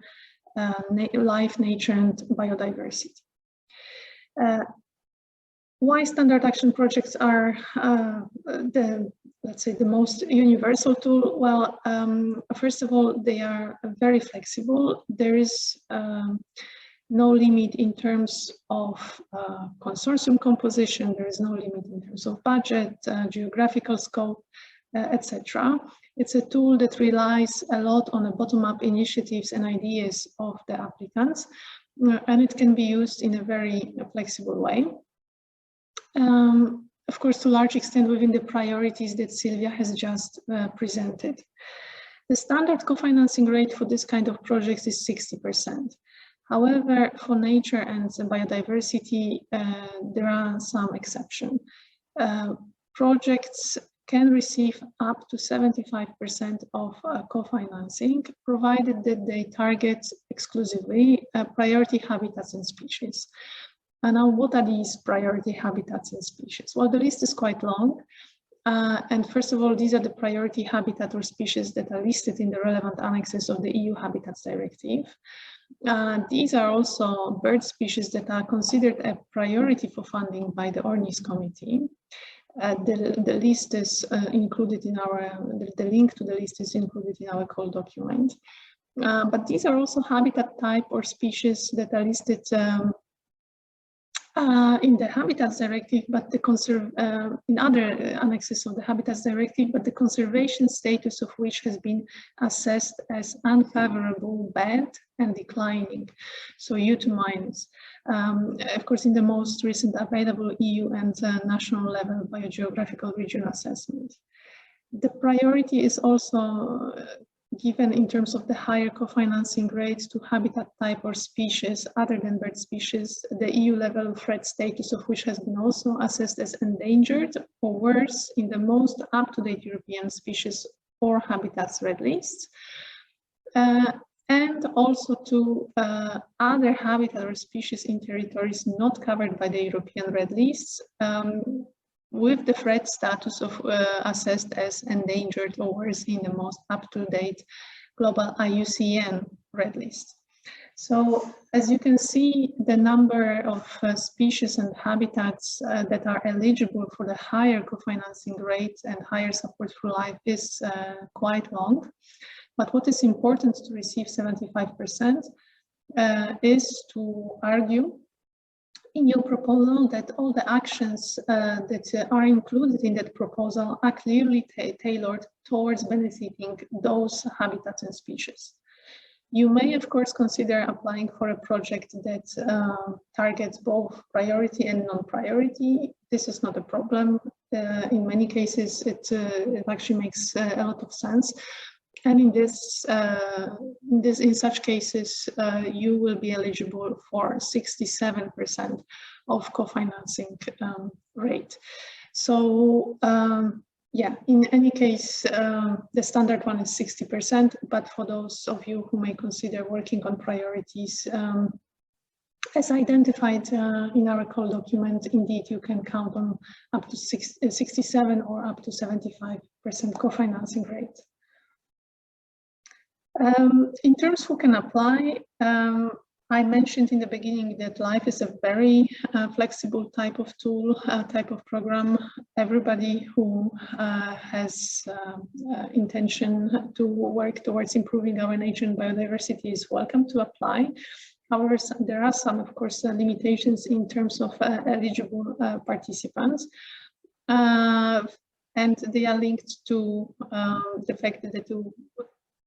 Life, Nature and Biodiversity. Why standard action projects are let's say, the most universal tool? Well, first of all, they are very flexible. There is no limit in terms of consortium composition. There is no limit in terms of budget, geographical scope, etc. It's a tool that relies a lot on the bottom-up initiatives and ideas of the applicants, and it can be used in a very flexible way. Of course, to a large extent within the priorities that Sylvia has just presented. The standard co-financing rate for this kind of projects is 60%. However, for nature and biodiversity, there are some exceptions. Projects can receive up to 75% of co-financing, provided that they target exclusively priority habitats and species. And now, what are these priority habitats and species? Well, the list is quite long. And first of all, these are the priority habitat or species that are listed in the relevant annexes of the EU Habitats Directive. These are also bird species that are considered a priority for funding by the Organised committee. The list is included in our, the link to the list is included in our call document. But these are also habitat type or species that are listed in the Habitats Directive, but the in other annexes of the Habitats Directive, but the conservation status of which has been assessed as unfavorable, bad, and declining, so U to minus. Of course, in the most recent available EU and national level biogeographical region assessment. The priority is also given in terms of the higher co-financing rates to habitat type or species other than bird species, the EU level threat status of which has been also assessed as endangered or worse in the most up-to-date European species or habitats red lists, and also to other habitat or species in territories not covered by the European red lists, with the threat status of assessed as endangered or worse in the most up-to-date global IUCN red list. So as you can see, the number of species and habitats that are eligible for the higher co-financing rate and higher support for life is quite long. But what is important to receive 75% is to argue in your proposal that all the actions that are included in that proposal are clearly tailored towards benefiting those habitats and species. You may, of course, consider applying for a project that targets both priority and non-priority. This is not a problem. In many cases, it actually makes a lot of sense. And in such cases, you will be eligible for 67% of co-financing rate. So yeah, in any case, the standard one is 60%, but for those of you who may consider working on priorities, as identified in our call document, indeed, you can count on up to 67 or up to 75% co-financing rate. In terms who can apply, I mentioned in the beginning that LIFE is a very flexible type of tool, type of program. Everybody who has intention to work towards improving our nature and biodiversity is welcome to apply. However, there are some, of course, limitations in terms of eligible participants. And they are linked to the fact that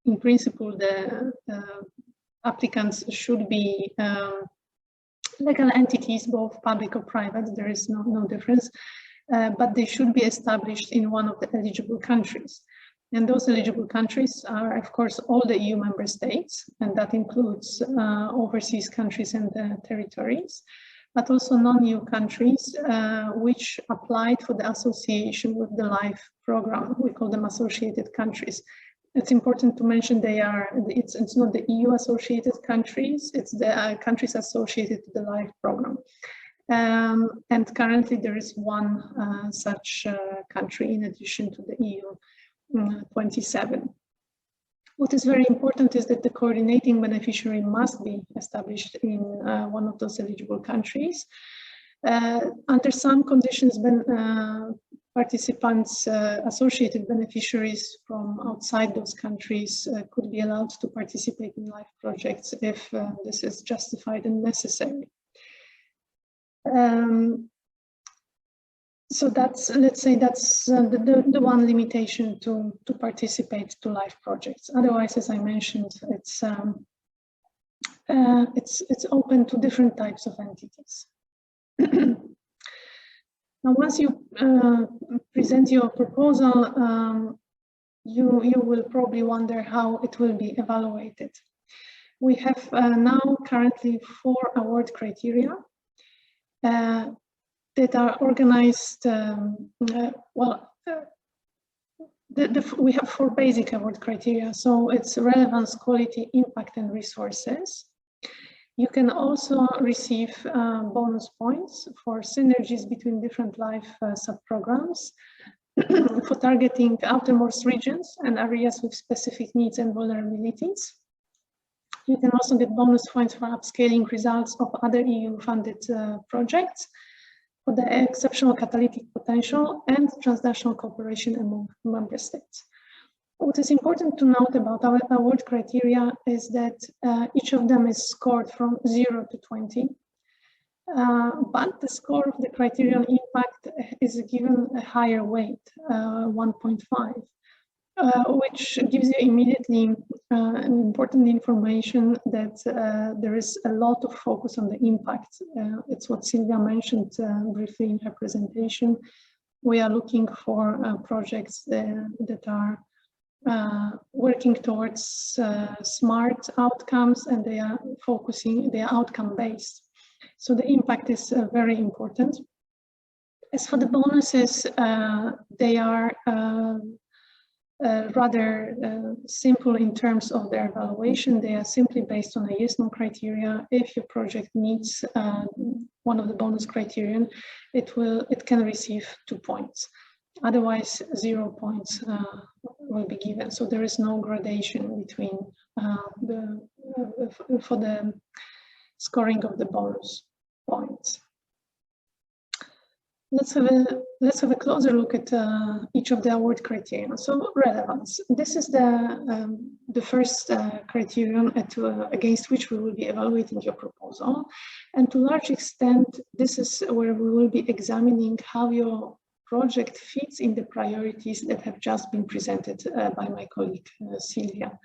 in principle, the applicants should be legal entities, both public or private. There is no difference, but they should be established in one of the eligible countries. And those eligible countries are, of course, all the EU member states, and that includes overseas countries and territories, but also non-EU countries which applied for the association with the LIFE program. We call them associated countries. It's important to mention it's not the EU associated countries, it's the countries associated to the LIFE program. And currently there is one such country in addition to the EU 27. What is very important is that the coordinating beneficiary must be established in one of those eligible countries. Under some conditions, participants, associated beneficiaries from outside those countries could be allowed to participate in LIFE projects if this is justified and necessary. So that's, let's say, that's the one limitation to participate to LIFE projects. Otherwise, as I mentioned, it's open to different types of entities. Now, once you present your proposal, you will probably wonder how it will be evaluated. We have now currently 4 award criteria that are organized. We have 4 basic award criteria. So it's relevance, quality, impact, and resources. You can also receive bonus points for synergies between different LIFE sub-programs, for targeting outermost regions and areas with specific needs and vulnerabilities. You can also get bonus points for upscaling results of other EU-funded projects, for the exceptional catalytic potential and transnational cooperation among member states. What is important to note about our award criteria is that each of them is scored from 0 to 20, but the score of the criterion impact is given a higher weight, 1.5, which gives you immediately important information that there is a lot of focus on the impact. It's what Silvia mentioned briefly in her presentation. We are looking for projects that are working towards smart outcomes, and they are outcome based. So the impact is very important. As for the bonuses, they are rather simple in terms of their evaluation. They are simply based on a yes/no criteria. If your project meets one of the bonus criterion, it can receive 2 points. Otherwise, 0 points will be given. So there is no gradation between for the scoring of the bonus points. Let's have a closer look at each of the award criteria. So relevance. This is the first criterion against which we will be evaluating your proposal, and to a large extent, this is where we will be examining how your project fits in the priorities that have just been presented by my colleague Silvia.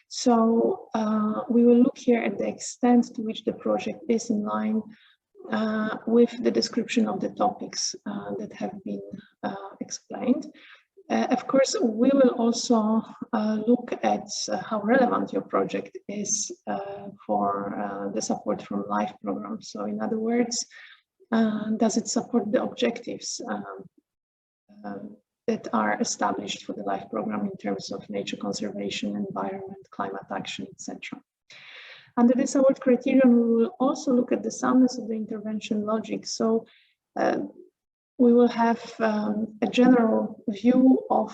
So we will look here at the extent to which the project is in line with the description of the topics that have been explained. Of course, we will also look at how relevant your project is for the support from LIFE program. So in other words, does it support the objectives that are established for the LIFE program in terms of nature conservation, environment, climate action, etc. Under this award criterion, we will also look at the soundness of the intervention logic. So we will have a general view of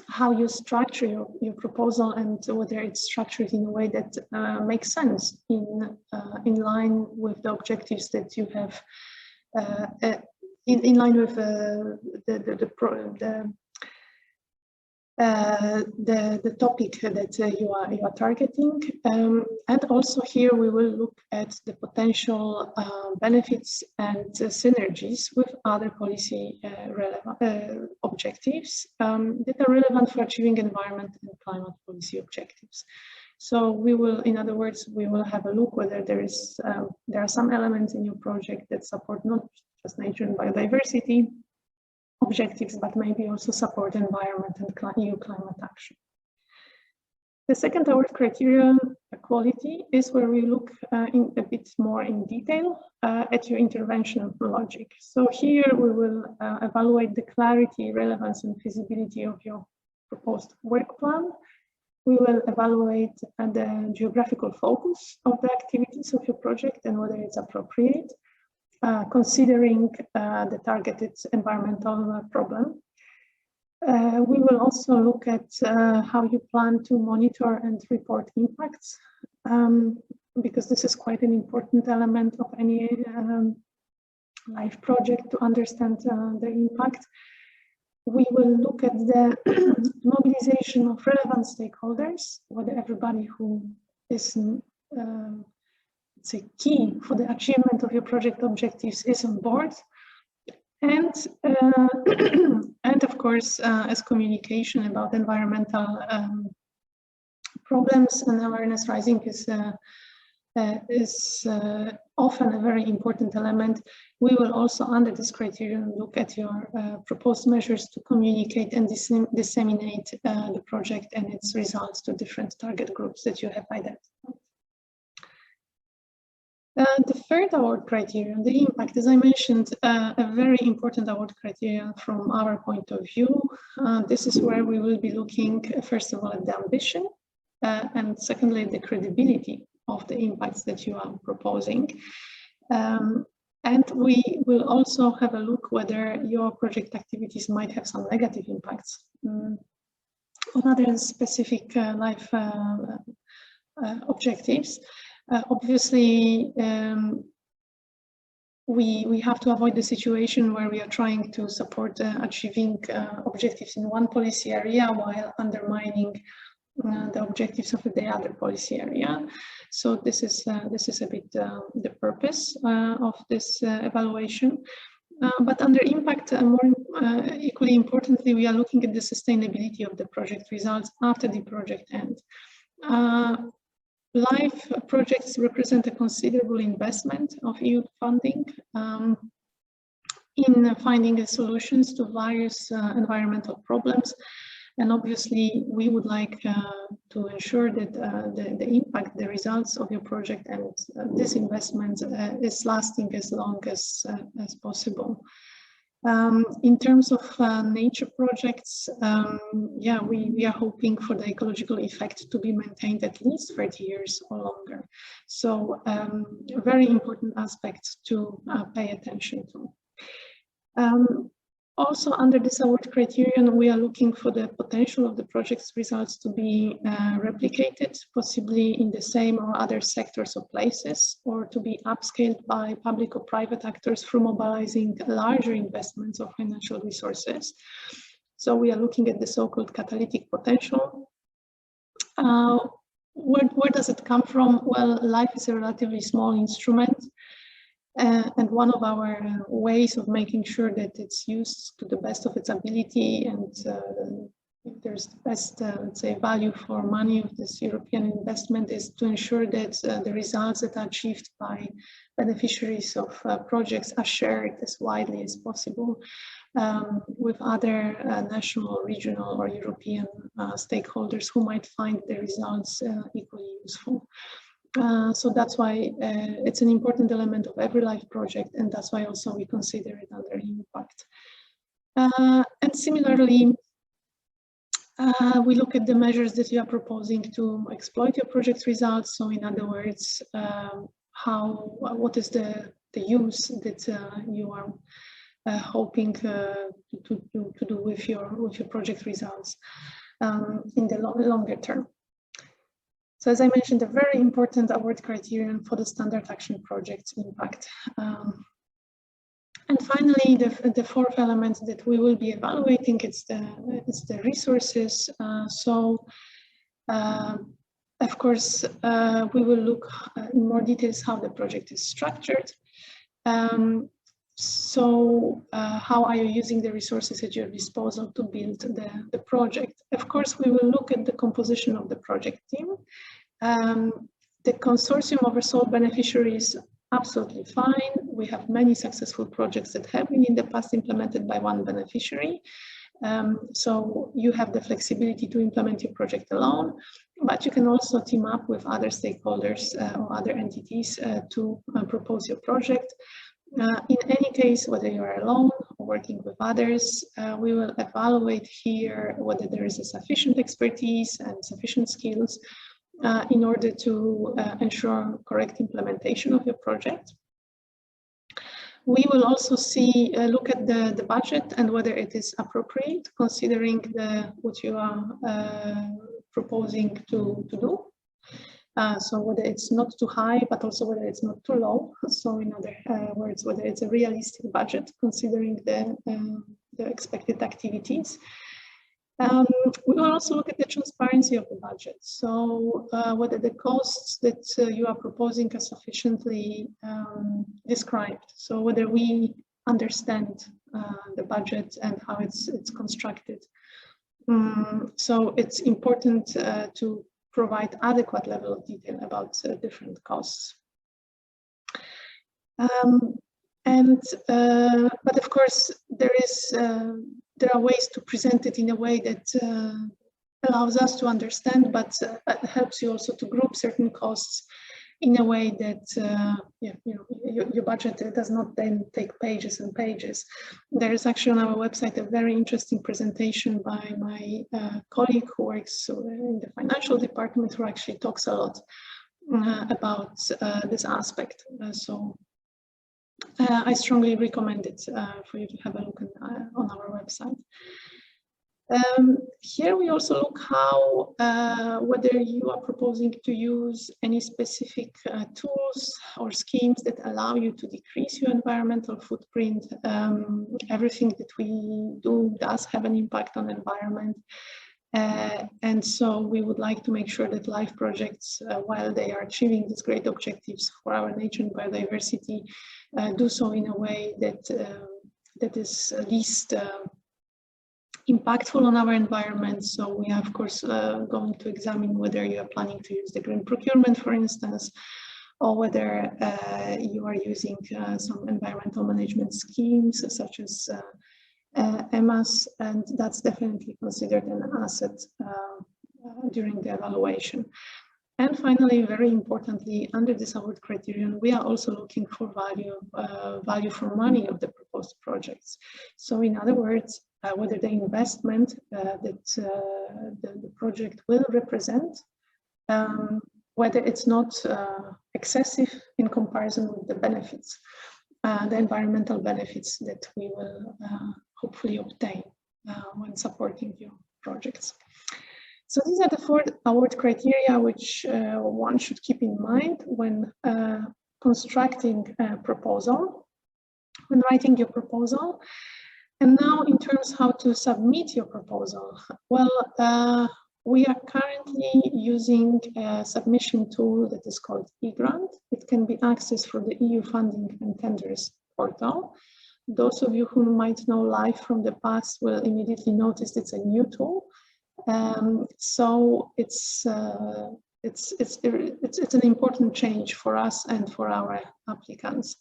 how you structure your proposal and whether it's structured in a way that makes sense in line with the objectives that you have, in line with the topic that you are targeting. And also here we will look at the potential benefits and synergies with other policy objectives that are relevant for achieving environment and climate policy objectives. So we will, in other words, we will have a look whether there are some elements in your project that support not just nature and biodiversity objectives, but maybe also support environment and EU climate action. The second award criterion, quality, is where we look in a bit more in detail at your intervention logic. So here we will evaluate the clarity, relevance, and feasibility of your proposed work plan. We will evaluate the geographical focus of the activities of your project and whether it's appropriate, considering the targeted environmental problem. We will also look at how you plan to monitor and report impacts, because this is quite an important element of any life project to understand the impact. We will look at the mobilization of relevant stakeholders, whether everybody who is say key for the achievement of your project objectives is on board, and of course as communication about environmental problems and awareness raising is often a very important element. We will also, under this criterion, look at your proposed measures to communicate and disseminate the project and its results to different target groups that you have identified. The third award criterion, the impact, as I mentioned, a very important award criterion from our point of view. This is where we will be looking, first of all, at the ambition, and secondly, the credibility of the impacts that you are proposing. And we will also have a look whether your project activities might have some negative impacts on other specific life objectives. Obviously, we have to avoid the situation where we are trying to support achieving objectives in one policy area while undermining the objectives of the other policy area. So this is a bit the purpose of this evaluation. But under impact, equally importantly, we are looking at the sustainability of the project results after the project ends. Life projects represent a considerable investment of EU funding in finding solutions to various environmental problems. And obviously, we would like to ensure that the impact, the results of your project and this investment is lasting as long as possible. In terms of nature projects, yeah, we are hoping for the ecological effect to be maintained at least 30 years or longer. So a very important aspect to pay attention to. Also, under this award criterion, we are looking for the potential of the project's results to be replicated, possibly in the same or other sectors or places, or to be upscaled by public or private actors through mobilizing larger investments of financial resources. So we are looking at the so-called catalytic potential. Where does it come from? Well, life is a relatively small instrument. And one of our ways of making sure that it's used to the best of its ability and there's the best, let's say, value for money of this European investment is to ensure that the results that are achieved by beneficiaries of projects are shared as widely as possible with other national, regional, or European stakeholders who might find the results equally useful. So that's why it's an important element of every life project, and that's why also we consider it under impact. And similarly, we look at the measures that you are proposing to exploit your project's results. So in other words, what is the use that you are hoping to do with your project results in the longer term. So as I mentioned, a very important award criterion for the standard action project's impact. And finally, the fourth element that we will be evaluating is the resources. Of course, we will look in more details how the project is structured. How are you using the resources at your disposal to build the project? Of course, we will look at the composition of the project team. The consortium of sole beneficiaries, absolutely fine. We have many successful projects that have been in the past implemented by one beneficiary. So you have the flexibility to implement your project alone, but you can also team up with other stakeholders or other entities to propose your project. In any case, whether you are alone or working with others, we will evaluate here whether there is a sufficient expertise and sufficient skills in order to ensure correct implementation of your project. We will also look at the budget and whether it is appropriate, considering what you are proposing to do. So whether it's not too high, but also whether it's not too low. So in other words, whether it's a realistic budget, considering the expected activities. We will also look at the transparency of the budget. So whether the costs that you are proposing are sufficiently described. So whether we understand the budget and how it's constructed. So it's important to provide adequate level of detail about different costs. But of course, there are ways to present it in a way that allows us to understand, but helps you also to group certain costs in a way that your budget does not then take pages and pages. There is actually on our website a very interesting presentation by my colleague who works in the financial department, who actually talks a lot about this aspect. So I strongly recommend it for you to have a look on our website. Here we also look how whether you are proposing to use any specific tools or schemes that allow you to decrease your environmental footprint. Everything that we do does have an impact on the environment. And so we would like to make sure that LIFE projects, while they are achieving these great objectives for our nature and biodiversity, do so in a way that is least impactful on our environment. So we are, of course, going to examine whether you are planning to use the green procurement, for instance, or whether you are using some environmental management schemes such as EMAS, and that's definitely considered an asset during the evaluation. And finally, very importantly, under this award criterion, we are also looking for value for money of the proposed projects. So in other words, whether the investment that the project will represent, whether it's not excessive in comparison with the benefits, the environmental benefits that we will hopefully obtain when supporting your projects. So these are the 4 award criteria which one should keep in mind when constructing a proposal, when writing your proposal. And now in terms how to submit your proposal, well, we are currently using a submission tool that is called eGrant. It can be accessed from the EU Funding and Tenders portal. Those of you who might know LIFE from the past will immediately notice it's a new tool. So it's an important change for us and for our applicants.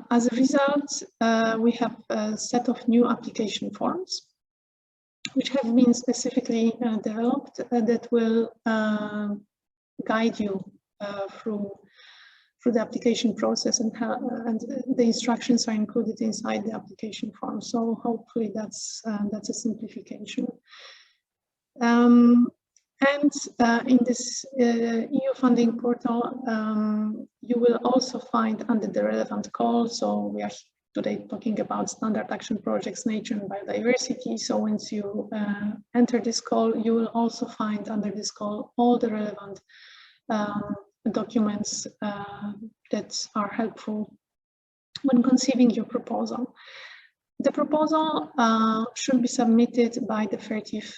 As a result, we have a set of new application forms, which have been specifically developed that will guide you through the application process, and the instructions are included inside the application form. So hopefully that's a simplification. And in this EU funding portal, you will also find under the relevant call, so we are today talking about standard action projects, nature and biodiversity. So once you enter this call, you will also find under this call all the relevant documents that are helpful when conceiving your proposal. The proposal should be submitted by the 30th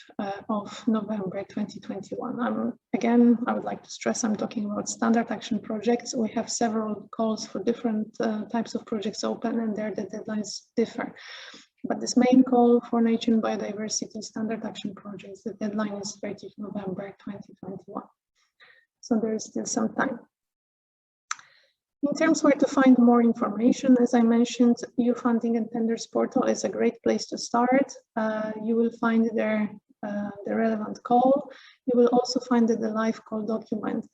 of November 2021. Again, I would like to stress I'm talking about standard action projects. We have several calls for different types of projects open, and there the deadlines differ. But this main call for nature and biodiversity standard action projects, the deadline is 30th November 2021. So there is still some time. In terms where to find more information, as I mentioned, EU Funding and Tenders portal is a great place to start. You will find there the relevant call. You will also find the live call document.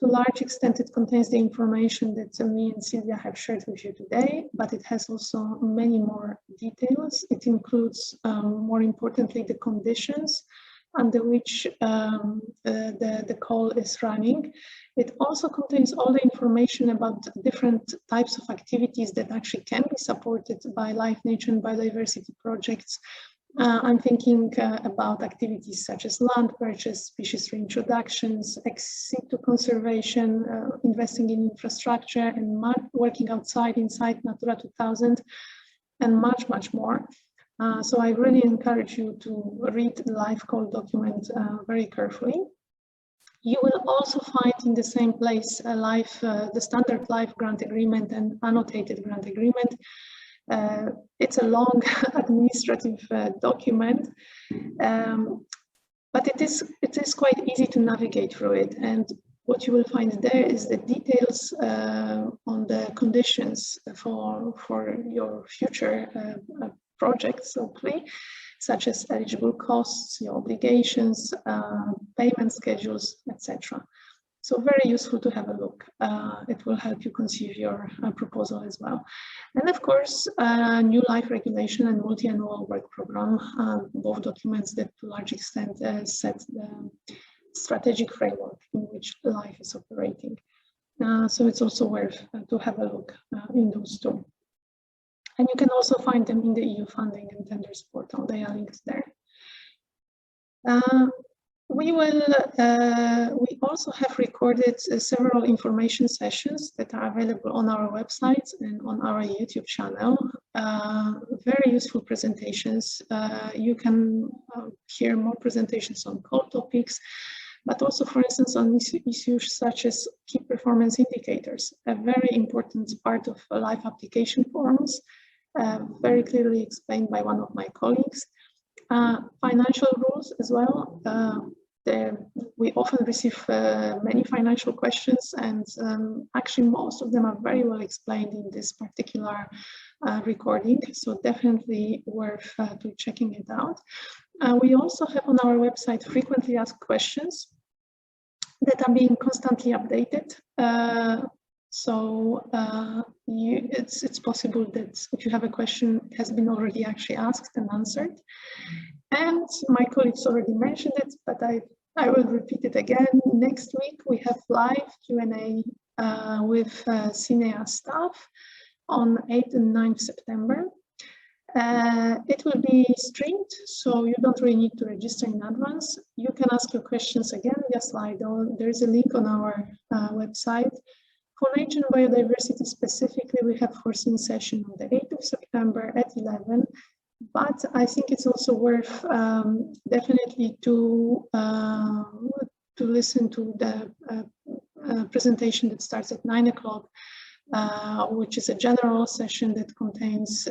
To a large extent, it contains the information that me and Silvia have shared with you today, but it has also many more details. It includes, more importantly, the conditions under which the call is running. It also contains all the information about different types of activities that actually can be supported by life, nature and biodiversity projects. I'm thinking about activities such as land purchase, species reintroductions, ex situ conservation, investing in infrastructure and working outside inside Natura 2000, and much, much more. So I really encourage you to read the live call document very carefully. You will also find in the same place the standard live grant agreement and annotated grant agreement. It's a long administrative document, but it is quite easy to navigate through it. And what you will find there is the details on the conditions for your future projects, hopefully, such as eligible costs, your obligations, payment schedules, etc. So very useful to have a look. It will help you conceive your proposal as well. And of course, new life regulation and multi-annual work program, both documents that to a large extent set the strategic framework in which life is operating. So it's also worth to have a look in those two. And you can also find them in the EU Funding and Tenders portal. They are linked there. We also have recorded several information sessions that are available on our website and on our YouTube channel. Very useful presentations. You can hear more presentations on core topics, but also, for instance, on issues such as key performance indicators, a very important part of life application forms, very clearly explained by one of my colleagues. Financial rules as well. We often receive many financial questions, and actually most of them are very well explained in this particular recording, so definitely worth to checking it out. We also have on our website frequently asked questions that are being constantly updated. So it's possible that if you have a question, it has been already actually asked and answered. And my colleagues already mentioned it, but I will repeat it again. Next week, we have live Q&A with SENEA staff on 8th and 9th September. It will be streamed, so you don't really need to register in advance. You can ask your questions again via Slido. There is a link on our website. For nature and biodiversity specifically, we have foreseen session on the 8th of September at 11. But I think it's also worth definitely to listen to the presentation that starts at 9 o'clock, which is a general session that contains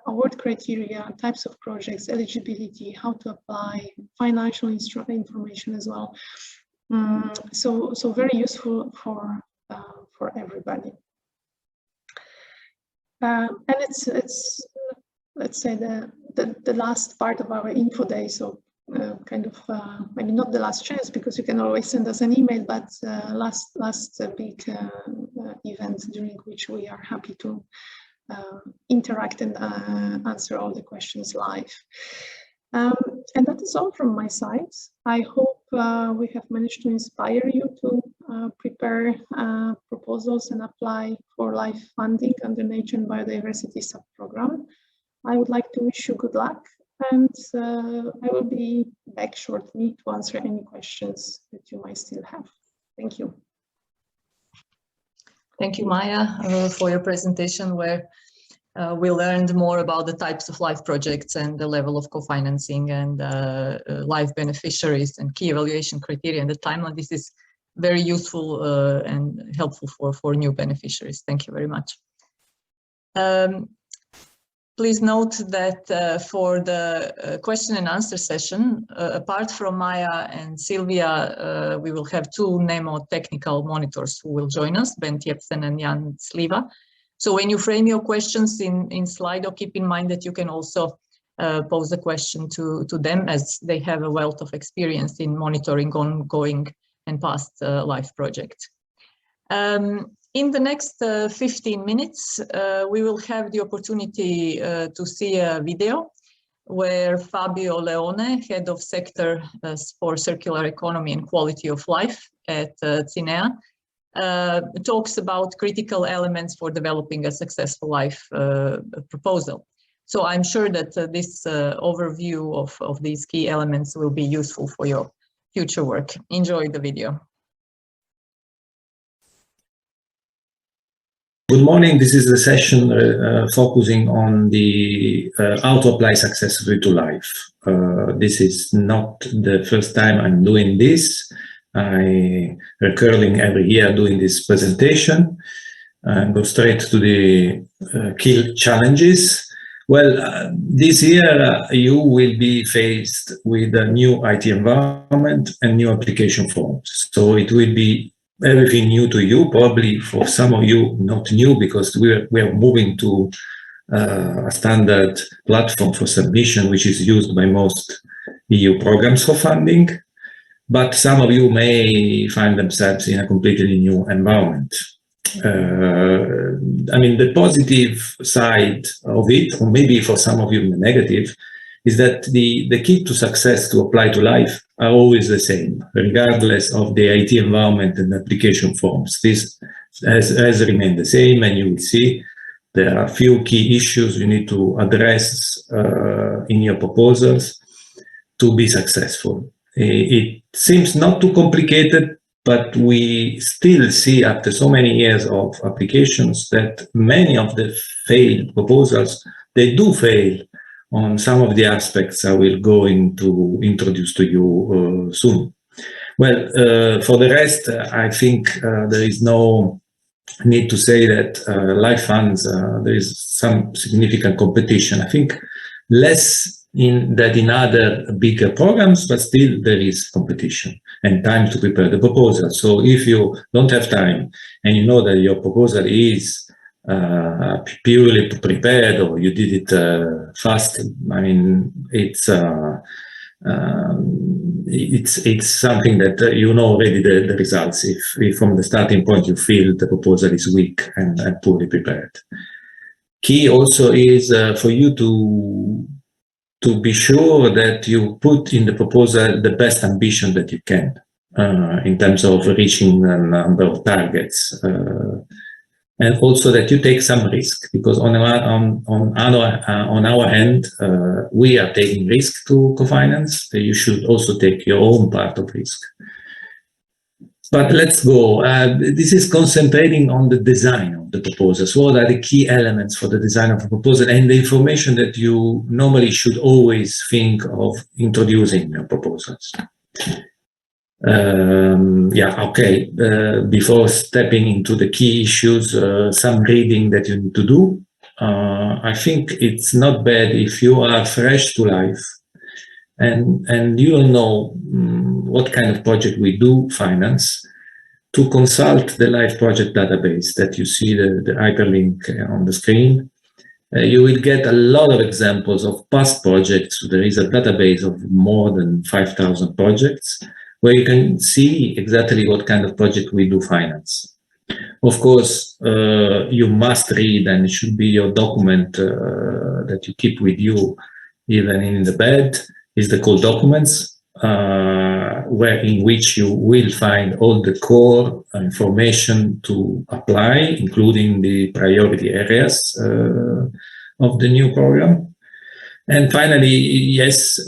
award criteria, types of projects, eligibility, how to apply, financial information as well. So very useful for everybody. And it's let's say the last part of our info day, so kind of maybe not the last chance, because you can always send us an email, but last big event during which we are happy to interact and answer all the questions live. And that is all from my side. I hope we have managed to inspire you to prepare proposals and apply for life funding under Nature and Biodiversity subprogram. I would like to wish you good luck, and I will be back shortly to answer any questions that you might still have. Thank you. Thank you, Maya, for your presentation, where we learned more about the types of life projects and the level of co-financing and life beneficiaries and key evaluation criteria and the timeline. This is very useful and helpful for new beneficiaries. Thank you very much. Please note that for the question and answer session, apart from Maya and Sylvia, we will have two NEMO technical monitors who will join us, Ben Tjepsen and Jan Sliva. So when you frame your questions in Slido, keep in mind that you can also pose a question to them, as they have a wealth of experience in monitoring ongoing and past life projects. In the next 15 minutes, we will have the opportunity to see a video where Fabio Leone, head of sector for circular economy and quality of life at CINEA, talks about critical elements for developing a successful life proposal. So I'm sure that this overview of these key elements will be useful for your future work. Enjoy the video. Good morning. This is the session focusing on the how to apply successfully to life. This is not the first time I'm doing this. I recurring every year doing this presentation and go straight to the key challenges. Well, this year you will be faced with a new IT environment and new application forms. So it will be everything new to you, probably for some of you not new, because we are moving to a standard platform for submission, which is used by most EU programs for funding. But some of you may find themselves in a completely new environment. I mean, the positive side of it, or maybe for some of you the negative, is that the key to success to apply to life are always the same, regardless of the IT environment and application forms. This has remained the same, and you will see there are a few key issues you need to address in your proposals to be successful. It seems not too complicated, but we still see after so many years of applications that many of the failed proposals, they do fail on some of the aspects I will go into introduce to you soon. Well, for the rest, I think there is no need to say that life funds, there is some significant competition. I think less in other bigger programs, but still there is competition and time to prepare the proposal. So if you don't have time and you know that your proposal is purely prepared, or you did it fast, I mean, it's something that you know already the results. If from the starting point you feel the proposal is weak and poorly prepared. Key also is for you to be sure that you put in the proposal the best ambition that you can in terms of reaching a number of targets, and also that you take some risk, because on our end we are taking risk to co-finance. You should also take your own part of risk. But let's go. This is concentrating on the design of the proposals. What are the key elements for the design of a proposal and the information that you normally should always think of introducing in your proposals? Before stepping into the key issues, some reading that you need to do. I think it's not bad if you are fresh to life and you don't know what kind of project we do finance, to consult the life project database that you see the hyperlink on the screen. You will get a lot of examples of past projects. There is a database of more than 5,000 projects where you can see exactly what kind of project we do finance. Of course, you must read, and it should be your document that you keep with you even in the bed, is the call documents. in which you will find all the core information to apply, including the priority areas of the new program. And finally, yes,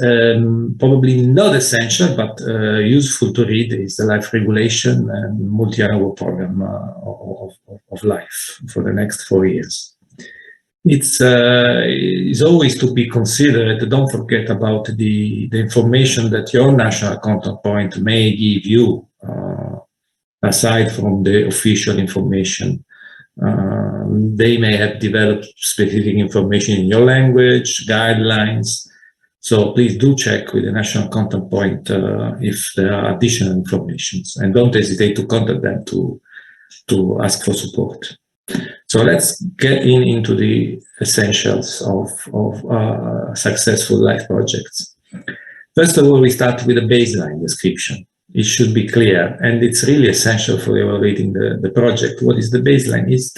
probably not essential, but useful to read is the life regulation and multi-hour program of life for the next 4 years. It's always to be considered. Don't forget about the information that your national contact point may give you, aside from the official information. They may have developed specific information in your language, guidelines. So please do check with the national contact point if there are additional informations, and don't hesitate to contact them to ask for support. So let's get into the essentials of successful life projects. First of all, we start with a baseline description. It should be clear, and it's really essential for evaluating the project. What is the baseline? It's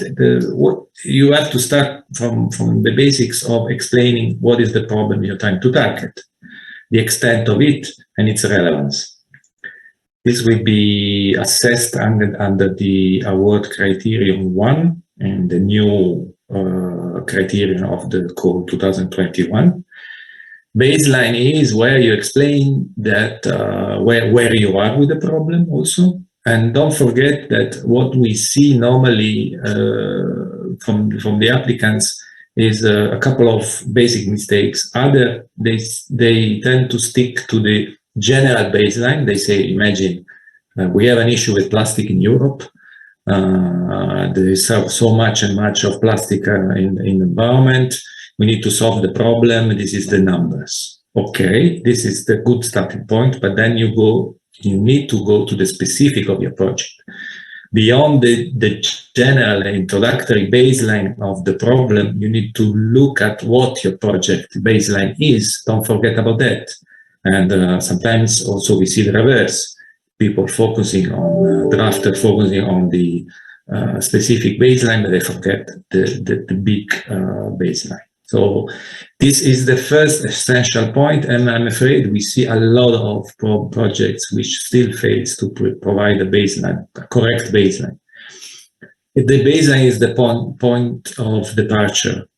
what you have to start from the basics of explaining what is the problem you're trying to target, the extent of it, and its relevance. This will be assessed under the award criterion 1 and the new criterion of the code 2021. Baseline is where you explain that where you are with the problem also. And don't forget that what we see normally from the applicants is a couple of basic mistakes. Either they tend to stick to the general baseline. They say, imagine we have an issue with plastic in Europe. There is so much and much of plastic in the environment. We need to solve the problem. This is the numbers. Okay, this is the good starting point, but then you need to go to the specific of your project. Beyond the general introductory baseline of the problem, you need to look at what your project baseline is. Don't forget about that. And sometimes also we see the reverse. People focusing on, drafter focusing on the specific baseline, but they forget the big baseline. So this is the first essential point, and I'm afraid we see a lot of projects which still fails to provide a baseline, a correct baseline. If the baseline is the point of departure,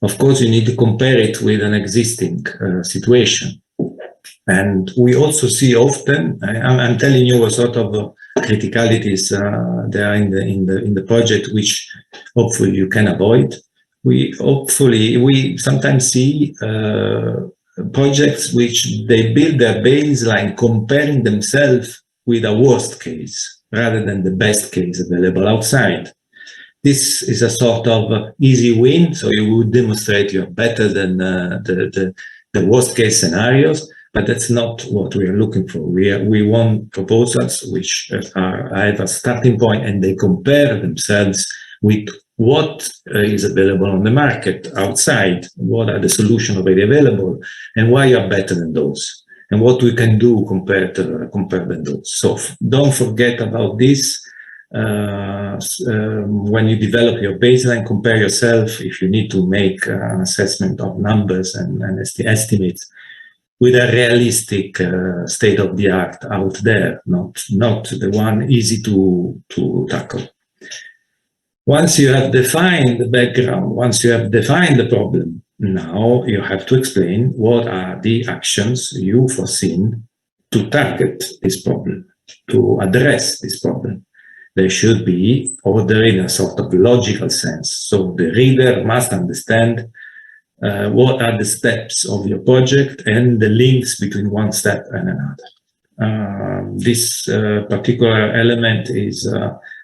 of course you need to compare it with an existing situation. And we also see often, I'm telling you a sort of criticalities there in the project, which hopefully you can avoid. We sometimes see projects which they build their baseline comparing themselves with a worst case rather than the best case available outside. This is a sort of easy win, so you would demonstrate you're better than the worst case scenarios, but that's not what we are looking for. We want proposals which have a starting point and they compare themselves with what is available on the market outside, what are the solutions already available, and why you are better than those, and what we can do compared than those. So don't forget about this. When you develop your baseline, compare yourself, if you need to make an assessment of numbers and estimates, with a realistic state of the art out there, not the one easy to tackle. Once you have defined the background, once you have defined the problem, now you have to explain what are the actions you foreseen to target this problem, to address this problem. They should be ordered in a sort of logical sense. So the reader must understand what are the steps of your project and the links between one step and another. This particular element is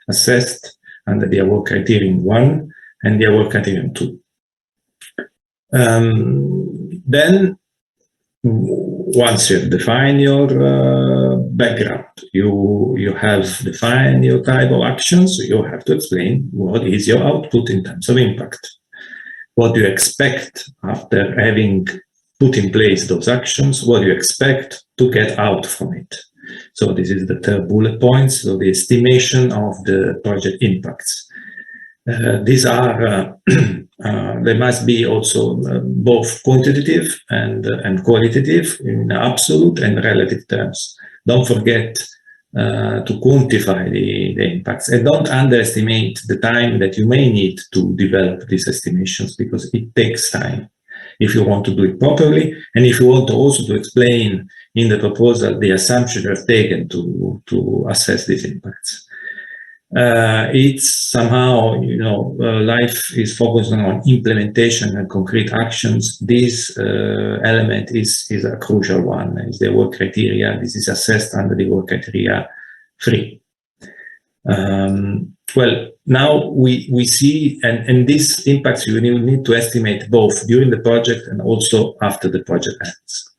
assessed under the award criterion 1 and the award criterion 2. Then, once you have defined your background, you have defined your type of actions, you have to explain what is your output in terms of impact. What do you expect after having put in place those actions? What do you expect to get out from it? So this is the third bullet point, so the estimation of the project impacts. These are, they must be also both quantitative and qualitative in absolute and relative terms. don't forget to quantify the impacts, and don't underestimate the time that you may need to develop these estimations, because it takes time if you want to do it properly, and if you want also to explain in the proposal the assumptions you have taken to assess these impacts. It's somehow, life is focusing on implementation and concrete actions. This element is a crucial one. Is the work criteria. This is assessed under the work criteria 3. Well, now we see, and these impacts you need to estimate both during the project and also after the project ends.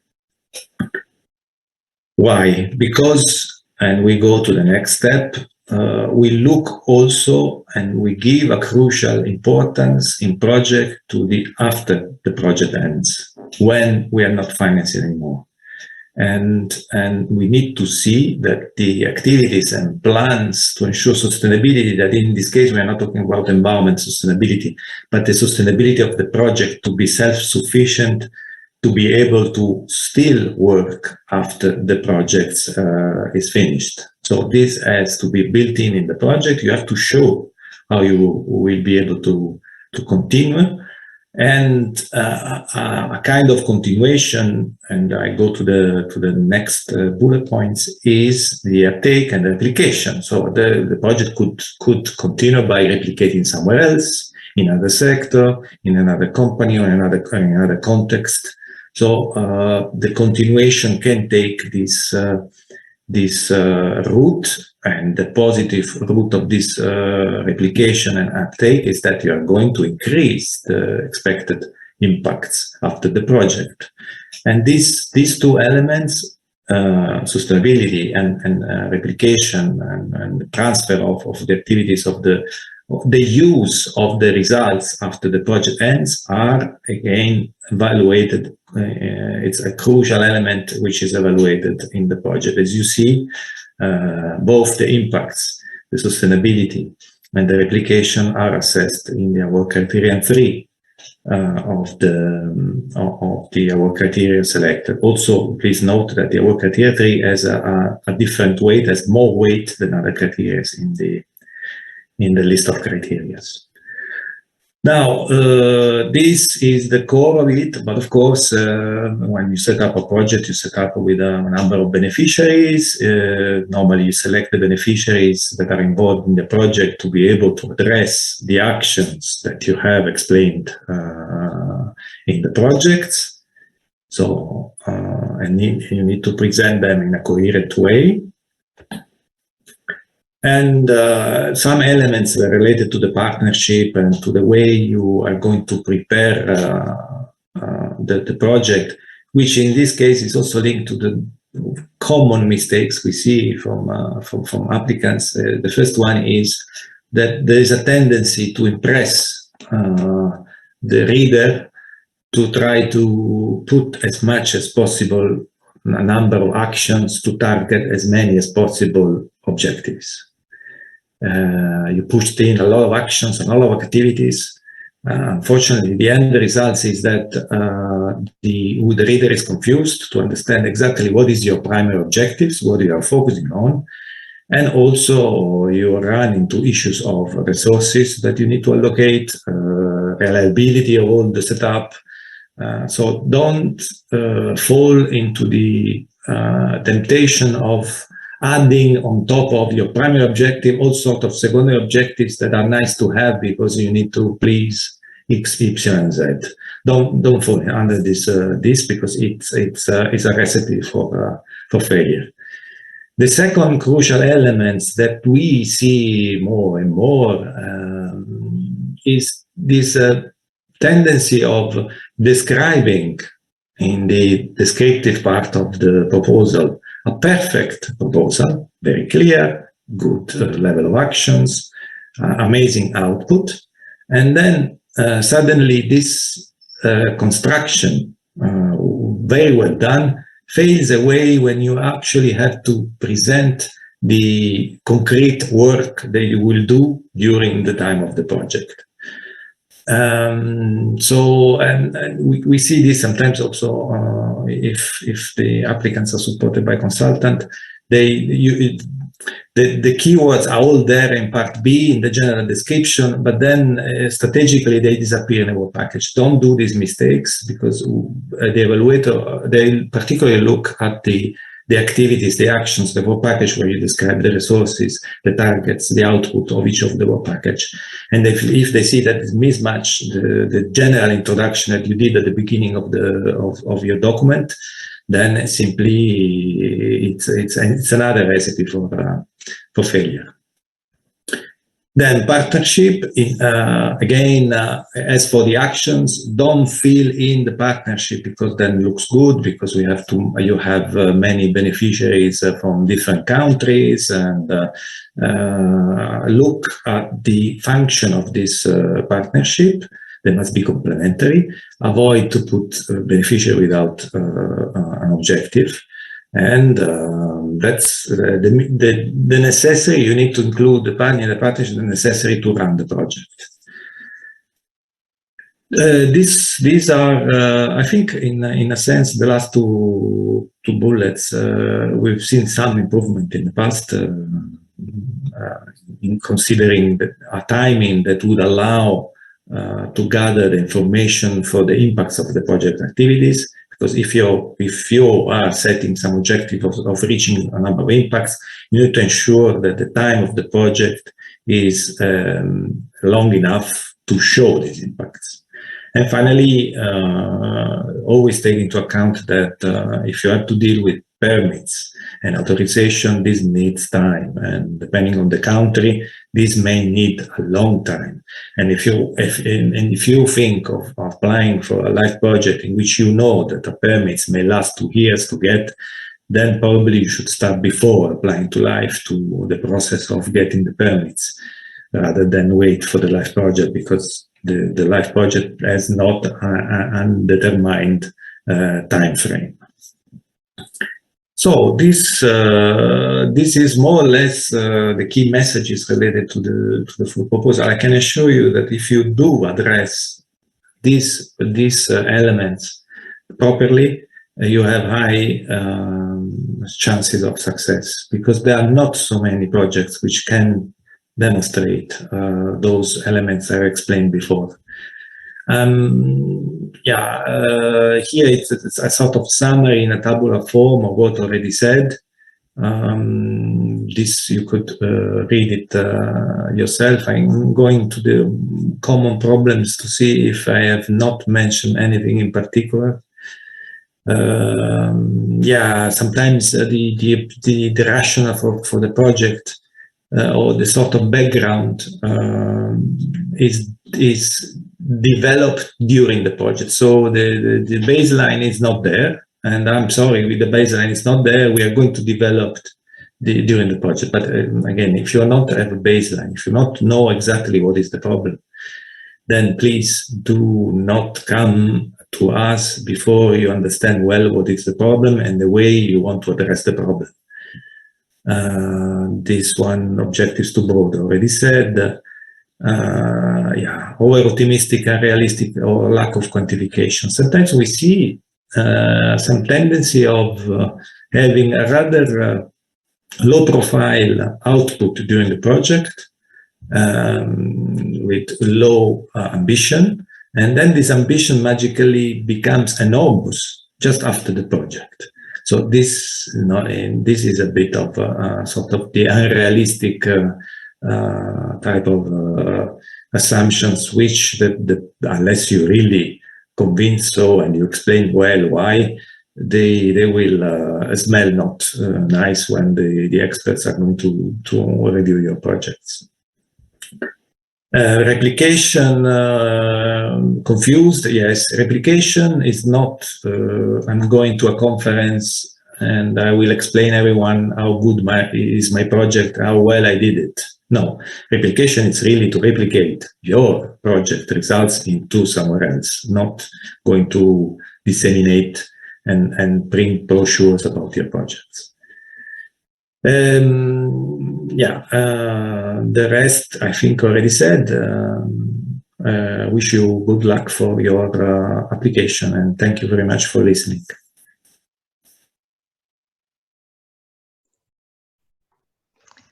Why? Because, and we go to the next step, we look also and we give a crucial importance in project to the after the project ends, when we are not financing anymore. And we need to see that the activities and plans to ensure sustainability, that in this case we are not talking about environment sustainability, but the sustainability of the project to be self-sufficient, to be able to still work after the project is finished. So this has to be built in the project. You have to show how you will be able to continue, and a kind of continuation. And I go to the next bullet points, is the uptake and the application. So the project could continue by replicating somewhere else, in another sector, in another company, or in another context. So the continuation can take this route, and the positive route of this replication and uptake is that you are going to increase the expected impacts after the project. And these two elements, sustainability and replication and transfer of the activities of the use of the results after the project ends, are again evaluated. It's a crucial element which is evaluated in the project. As you see, both the impacts, the sustainability, and the replication are assessed in the work criteria 3 of the work criteria selected. Also, please note that the work criteria 3 has a different weight, has more weight than other criteria in the list of criteria. Now, this is the core of it, but of course, when you set up a project, you set up with a number of beneficiaries. Normally, you select the beneficiaries that are involved in the project to be able to address the actions that you have explained in the projects. So, and you need to present them in a coherent way. And some elements related to the partnership and to the way you are going to prepare the project, which in this case is also linked to the common mistakes we see from applicants. The first one is that there is a tendency to impress the reader, to try to put as much as possible a number of actions to target as many as possible objectives. You pushed in a lot of actions and a lot of activities. Unfortunately, the end result is that the reader is confused to understand exactly what is your primary objectives, what you are focusing on, and also you run into issues of resources that you need to allocate, reliability of all the setup. So don't fall into the temptation of adding on top of your primary objective all sorts of secondary objectives that are nice to have because you need to please X, Y, and Z. Don't fall under this because it's a recipe for failure. The second crucial element that we see more and more is this tendency of describing in the descriptive part of the proposal a perfect proposal, very clear, good level of actions, amazing output, and then suddenly this construction, very well done, fades away when you actually have to present the concrete work that you will do during the time of the project. So we see this sometimes also if the applicants are supported by consultant, the keywords are all there in part B in the general description, but then strategically they disappear in the work package. Don't do these mistakes, because the evaluator, they particularly look at the activities, the actions, the work package where you describe the resources, the targets, the output of each of the work package. And if they see that it's mismatch, the general introduction that you did at the beginning of your document, then simply it's another recipe for failure. Then partnership, again, as for the actions, don't fill in the partnership, because then it looks good, because you have many beneficiaries from different countries, and look at the function of this partnership. They must be complementary. Avoid to put beneficiary without an objective. And that's the necessary. You need to include the partnership, the necessary to run the project. These are, I think, in a sense, the last two bullets. We've seen some improvement in the past in considering a timing that would allow to gather the information for the impacts of the project activities. Because if you are setting some objective of reaching a number of impacts, you need to ensure that the time of the project is long enough to show these impacts. And finally, always take into account that if you have to deal with permits and authorization, this needs time, and depending on the country, this may need a long time. And if you think of applying for a LIFE project in which you know that the permits may last 2 years to get, then probably you should start before applying to LIFE to the process of getting the permits, rather than wait for the LIFE project, because the LIFE project has not an undetermined time frame. So this is more or less the key messages related to the full proposal. I can assure you that if you do address these elements properly, you have high chances of success, because there are not so many projects which can demonstrate those elements I explained before. Here it's a sort of summary in a tabular form of what already said. This you could read it yourself. I'm going to the common problems to see if I have not mentioned anything in particular. Sometimes the rationale for the project or the sort of background is developed during the project. So the baseline is not there, and I'm sorry, with the baseline is not there, we are going to develop during the project. But again, if you not have a baseline, if you not know exactly what is the problem, then please do not come to us before you understand well what is the problem and the way you want to address the problem. This one, objectives too broad, already said. Over optimistic, unrealistic, or lack of quantification. Sometimes we see some tendency of having a rather low profile output during the project with low ambition, and then this ambition magically becomes enormous just after the project. So this is a bit of sort of the unrealistic type of assumptions, which unless you really convince so and you explain well why, they will smell not nice when the experts are going to review your projects. Replication, confused? Yes, replication is not, I'm going to a conference and I will explain everyone how good is my project, how well I did it. No, replication is really to replicate your project results into somewhere else, not going to disseminate and print brochures about your projects. The rest, I think, already said. Wish you good luck for your application, and thank you very much for listening.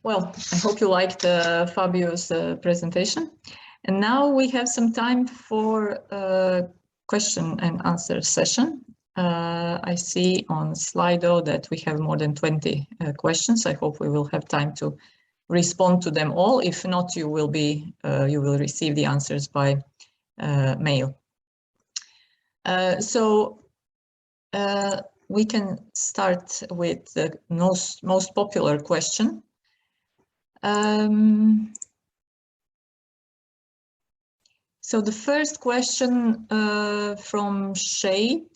Well, I hope you liked Fabio's presentation. And now we have some time for a question and answer session. I see on Slido that we have more than 20 questions. I hope we will have time to respond to them all. If not, you will receive the answers by mail. We can start with the most popular question. So the first question from Shade,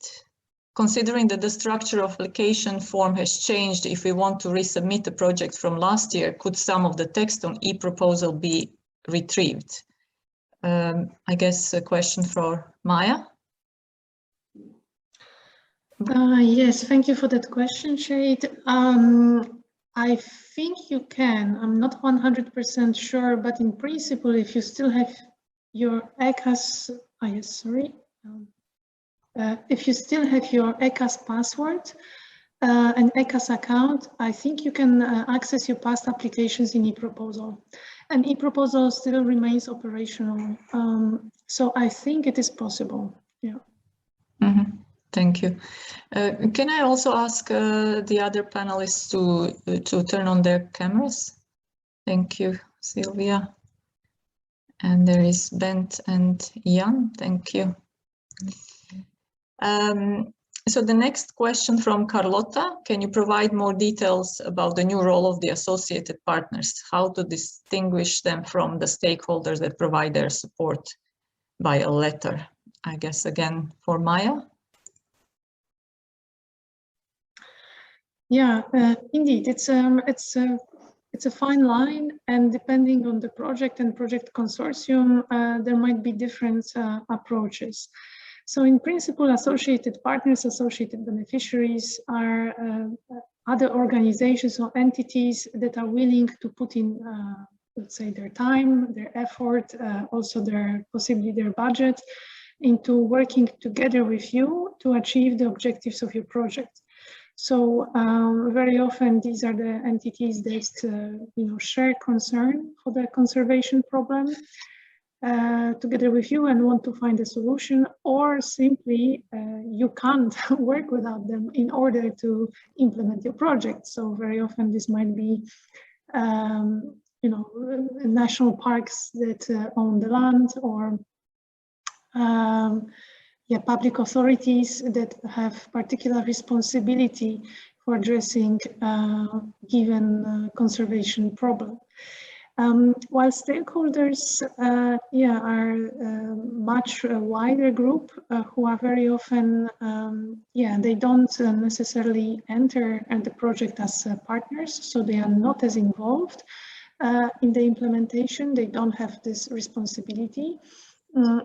considering that the structure of application form has changed, if we want to resubmit the project from last year, could some of the text on e-proposal be retrieved? I guess a question for Maya. Yes, thank you for that question, Shade. I think you can. I'm not 100% sure, but in principle, if you still have your ECAS, if you still have your ECAS password and ECAS account, I think you can access your past applications in eProposal. And eProposal still remains operational. So I think it is possible, yeah. Mm-hmm. Thank you. Can I also ask the other panelists to turn on their cameras? Thank you, Sylvia. And there is Bent and Jan. Thank you. So the next question from Carlotta, can you provide more details about the new role of the associated partners? How to distinguish them from the stakeholders that provide their support by a letter? I guess again for Maya. Yeah, indeed, it's a fine line, and depending on the project and project consortium, there might be different approaches. So in principle, associated partners, associated beneficiaries are other organizations or entities that are willing to put in, let's say, their time, their effort, also possibly their budget into working together with you to achieve the objectives of your project. So very often these are the entities that share concern for the conservation problem together with you and want to find a solution, or simply you can't work without them in order to implement your project. So very often this might be national parks that own the land, or public authorities that have particular responsibility for addressing given conservation problem. While stakeholders are a much wider group who are very often, they don't necessarily enter the project as partners, so they are not as involved in the implementation. They don't have this responsibility.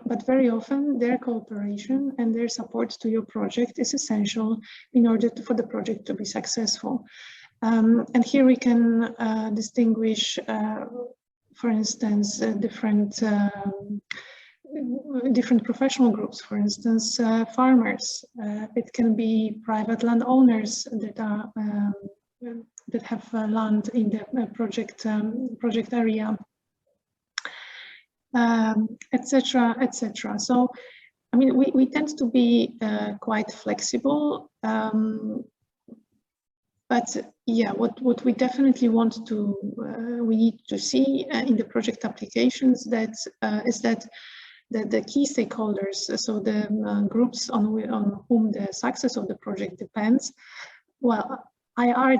But very often their cooperation and their support to your project is essential in order for the project to be successful. And here we can distinguish, for instance, different professional groups, for instance, farmers. It can be private landowners that have land in the project area. Etc., etc. So, I mean, we tend to be quite flexible, but yeah, what we definitely want to, we need to see in the project applications is that the key stakeholders, so the groups on whom the success of the project depends, well, are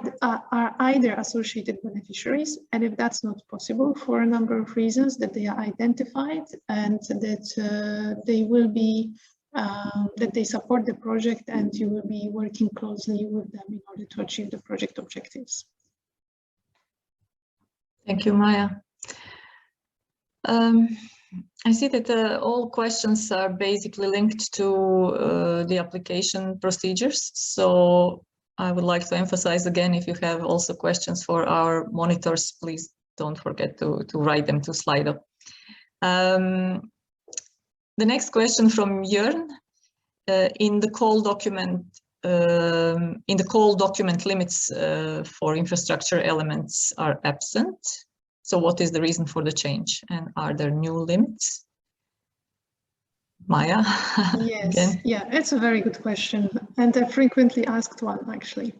either associated beneficiaries, and if that's not possible for a number of reasons, that they are identified and that they will be, that they support the project and you will be working closely with them in order to achieve the project objectives. Thank you, Maya. I see that all questions are basically linked to the application procedures. So I would like to emphasize again, if you have also questions for our monitors, please don't forget to write them to Slido. The next question from Jörn. In the call document, in the call document, limits for infrastructure elements are absent. So what is the reason for the change? And are there new limits? Maya? Yes, Again. yeah, it's a very good question, and a frequently asked one, actually.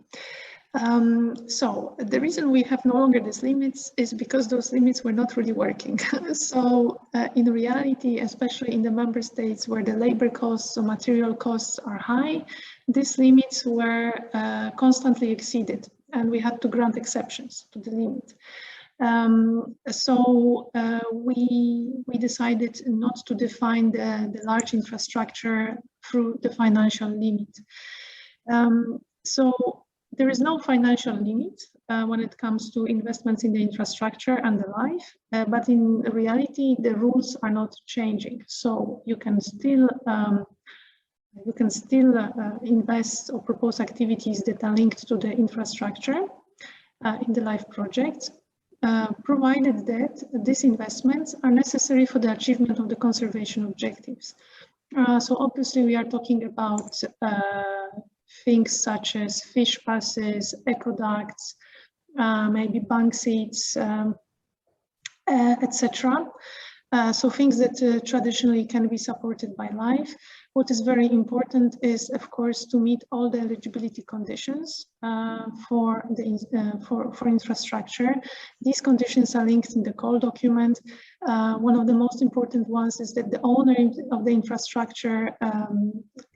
So the reason we have no longer these limits is because those limits were not really working. So in reality, especially in the member states where the labor costs or material costs are high, these limits were constantly exceeded, and we had to grant exceptions to the limit. So we decided not to define the large infrastructure through the financial limit. So there is no financial limit when it comes to investments in the infrastructure and the life, but in reality, the rules are not changing. So you can still invest or propose activities that are linked to the infrastructure in the life project, provided that these investments are necessary for the achievement of the conservation objectives. So obviously we are talking about things such as fish passes, ecoducts, maybe bank seats, etc. So things that traditionally can be supported by life. What is very important is, of course, to meet all the eligibility conditions for infrastructure. These conditions are linked in the call document. One of the most important ones is that the owner of the infrastructure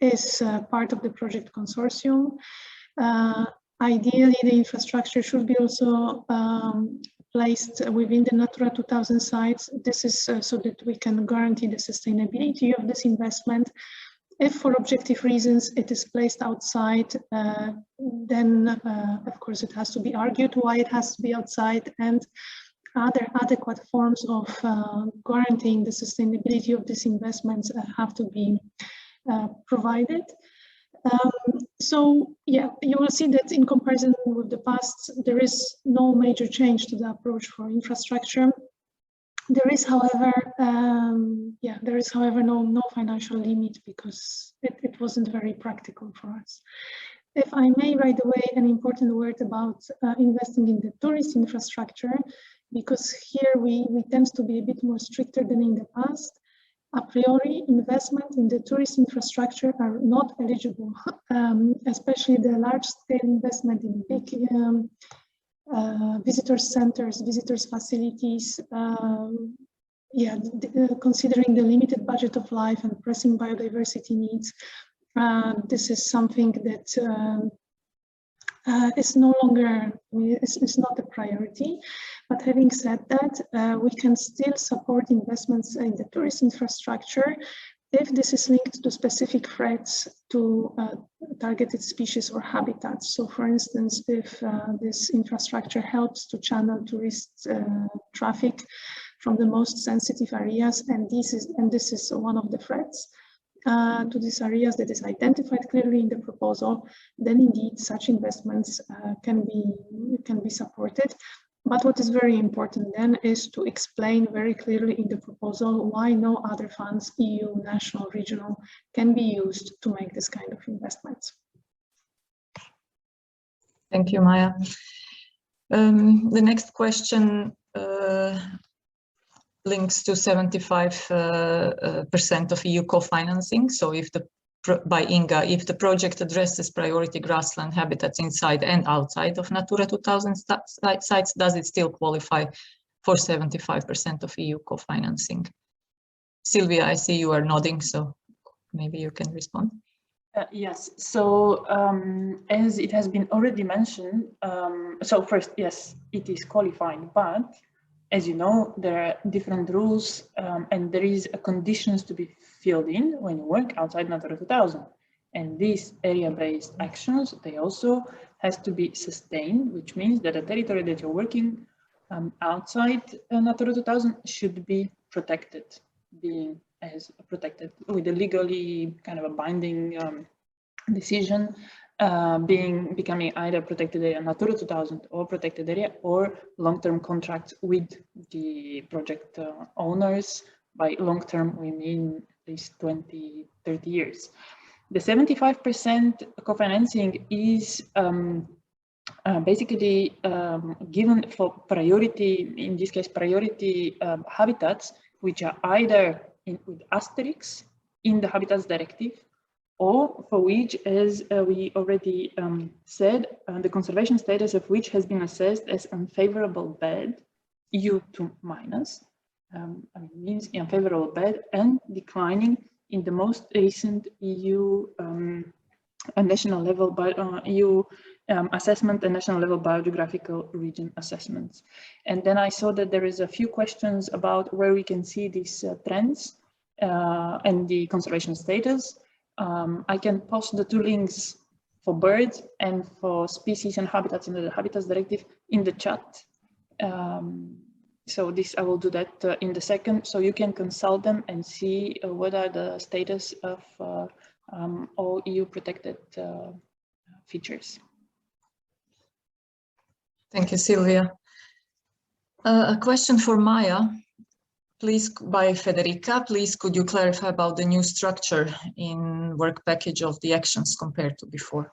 is part of the project consortium. Ideally, the infrastructure should be also placed within the Natura 2000 sites. This is so that we can guarantee the sustainability of this investment. If for objective reasons it is placed outside, then of course it has to be argued why it has to be outside, and other adequate forms of guaranteeing the sustainability of these investments have to be provided. So yeah, you will see that in comparison with the past, there is no major change to the approach for infrastructure. There is, however, no financial limit because it wasn't very practical for us. If I may, right away, an important word about investing in the tourist infrastructure, because here we tend to be a bit more stricter than in the past. A priori, investment in the tourist infrastructure are not eligible, especially the large-scale investment in big visitor centers, visitors facilities. Considering the limited budget of life and pressing biodiversity needs, this is something that is no longer, it's not a priority. But having said that, we can still support investments in the tourist infrastructure if this is linked to specific threats to targeted species or habitats. So for instance, if this infrastructure helps to channel tourist traffic from the most sensitive areas, and this is one of the threats to these areas that is identified clearly in the proposal, then indeed such investments can be supported. But what is very important then is to explain very clearly in the proposal why no other funds, EU, national, regional, can be used to make this kind of investments. Thank you, Maya. The next question links to 75% of EU co-financing. So if by Inga, if the project addresses priority grassland habitats inside and outside of Natura 2000 sites, does it still qualify for 75% of EU co-financing? Sylvia, I see you are nodding, so maybe you can respond. Yes, so as it has been already mentioned, so first, yes, it is qualified, but as you know, there are different rules and there is conditions to be filled in when you work outside Natura 2000. And these area-based actions, they also has to be sustained, which means that the territory that you're working outside Natura 2000 should be protected, being as protected with a legally kind of a binding decision, becoming either protected area Natura 2000 or protected area, or long-term contracts with the project owners. By long-term, we mean at least 20, 30 years. The 75% co-financing is basically given for priority, in this case, priority habitats, which are either with asterisks in the Habitats Directive, or for which, as we already said, the conservation status of which has been assessed as unfavorable bed, EU2 minus, means unfavorable bed, and declining in the most recent EU national level EU assessment and national level biogeographical region assessments. And then I saw that there is a few questions about where we can see these trends and the conservation status. I can post the two links for birds and for species and habitats in the Habitats Directive in the chat. So this, I will do that in the second, so you can consult them and see what are the status of all EU protected features. Thank you, Sylvia. A question for Maya, please, by Federica. Please, could you clarify about the new structure in work package of the actions compared to before?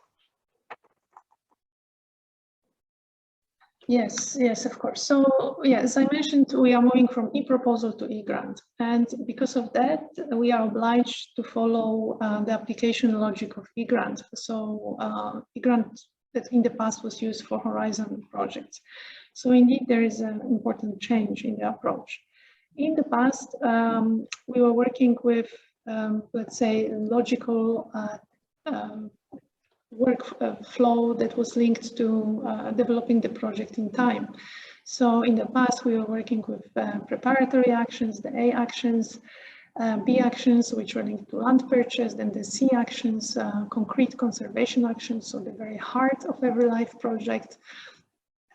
Yes, yes, of course. So, yeah, as I mentioned, we are moving from e-proposal to e-grant. And because of that, we are obliged to follow the application logic of e-grant. So e-grant that in the past was used for Horizon projects. So indeed, there is an important change in the approach. In the past, we were working with, let's say, logical workflow that was linked to developing the project in time. So in the past, we were working with preparatory actions, the A actions, B actions, which were linked to land purchase, then the C actions, concrete conservation actions, so the very heart of every life project.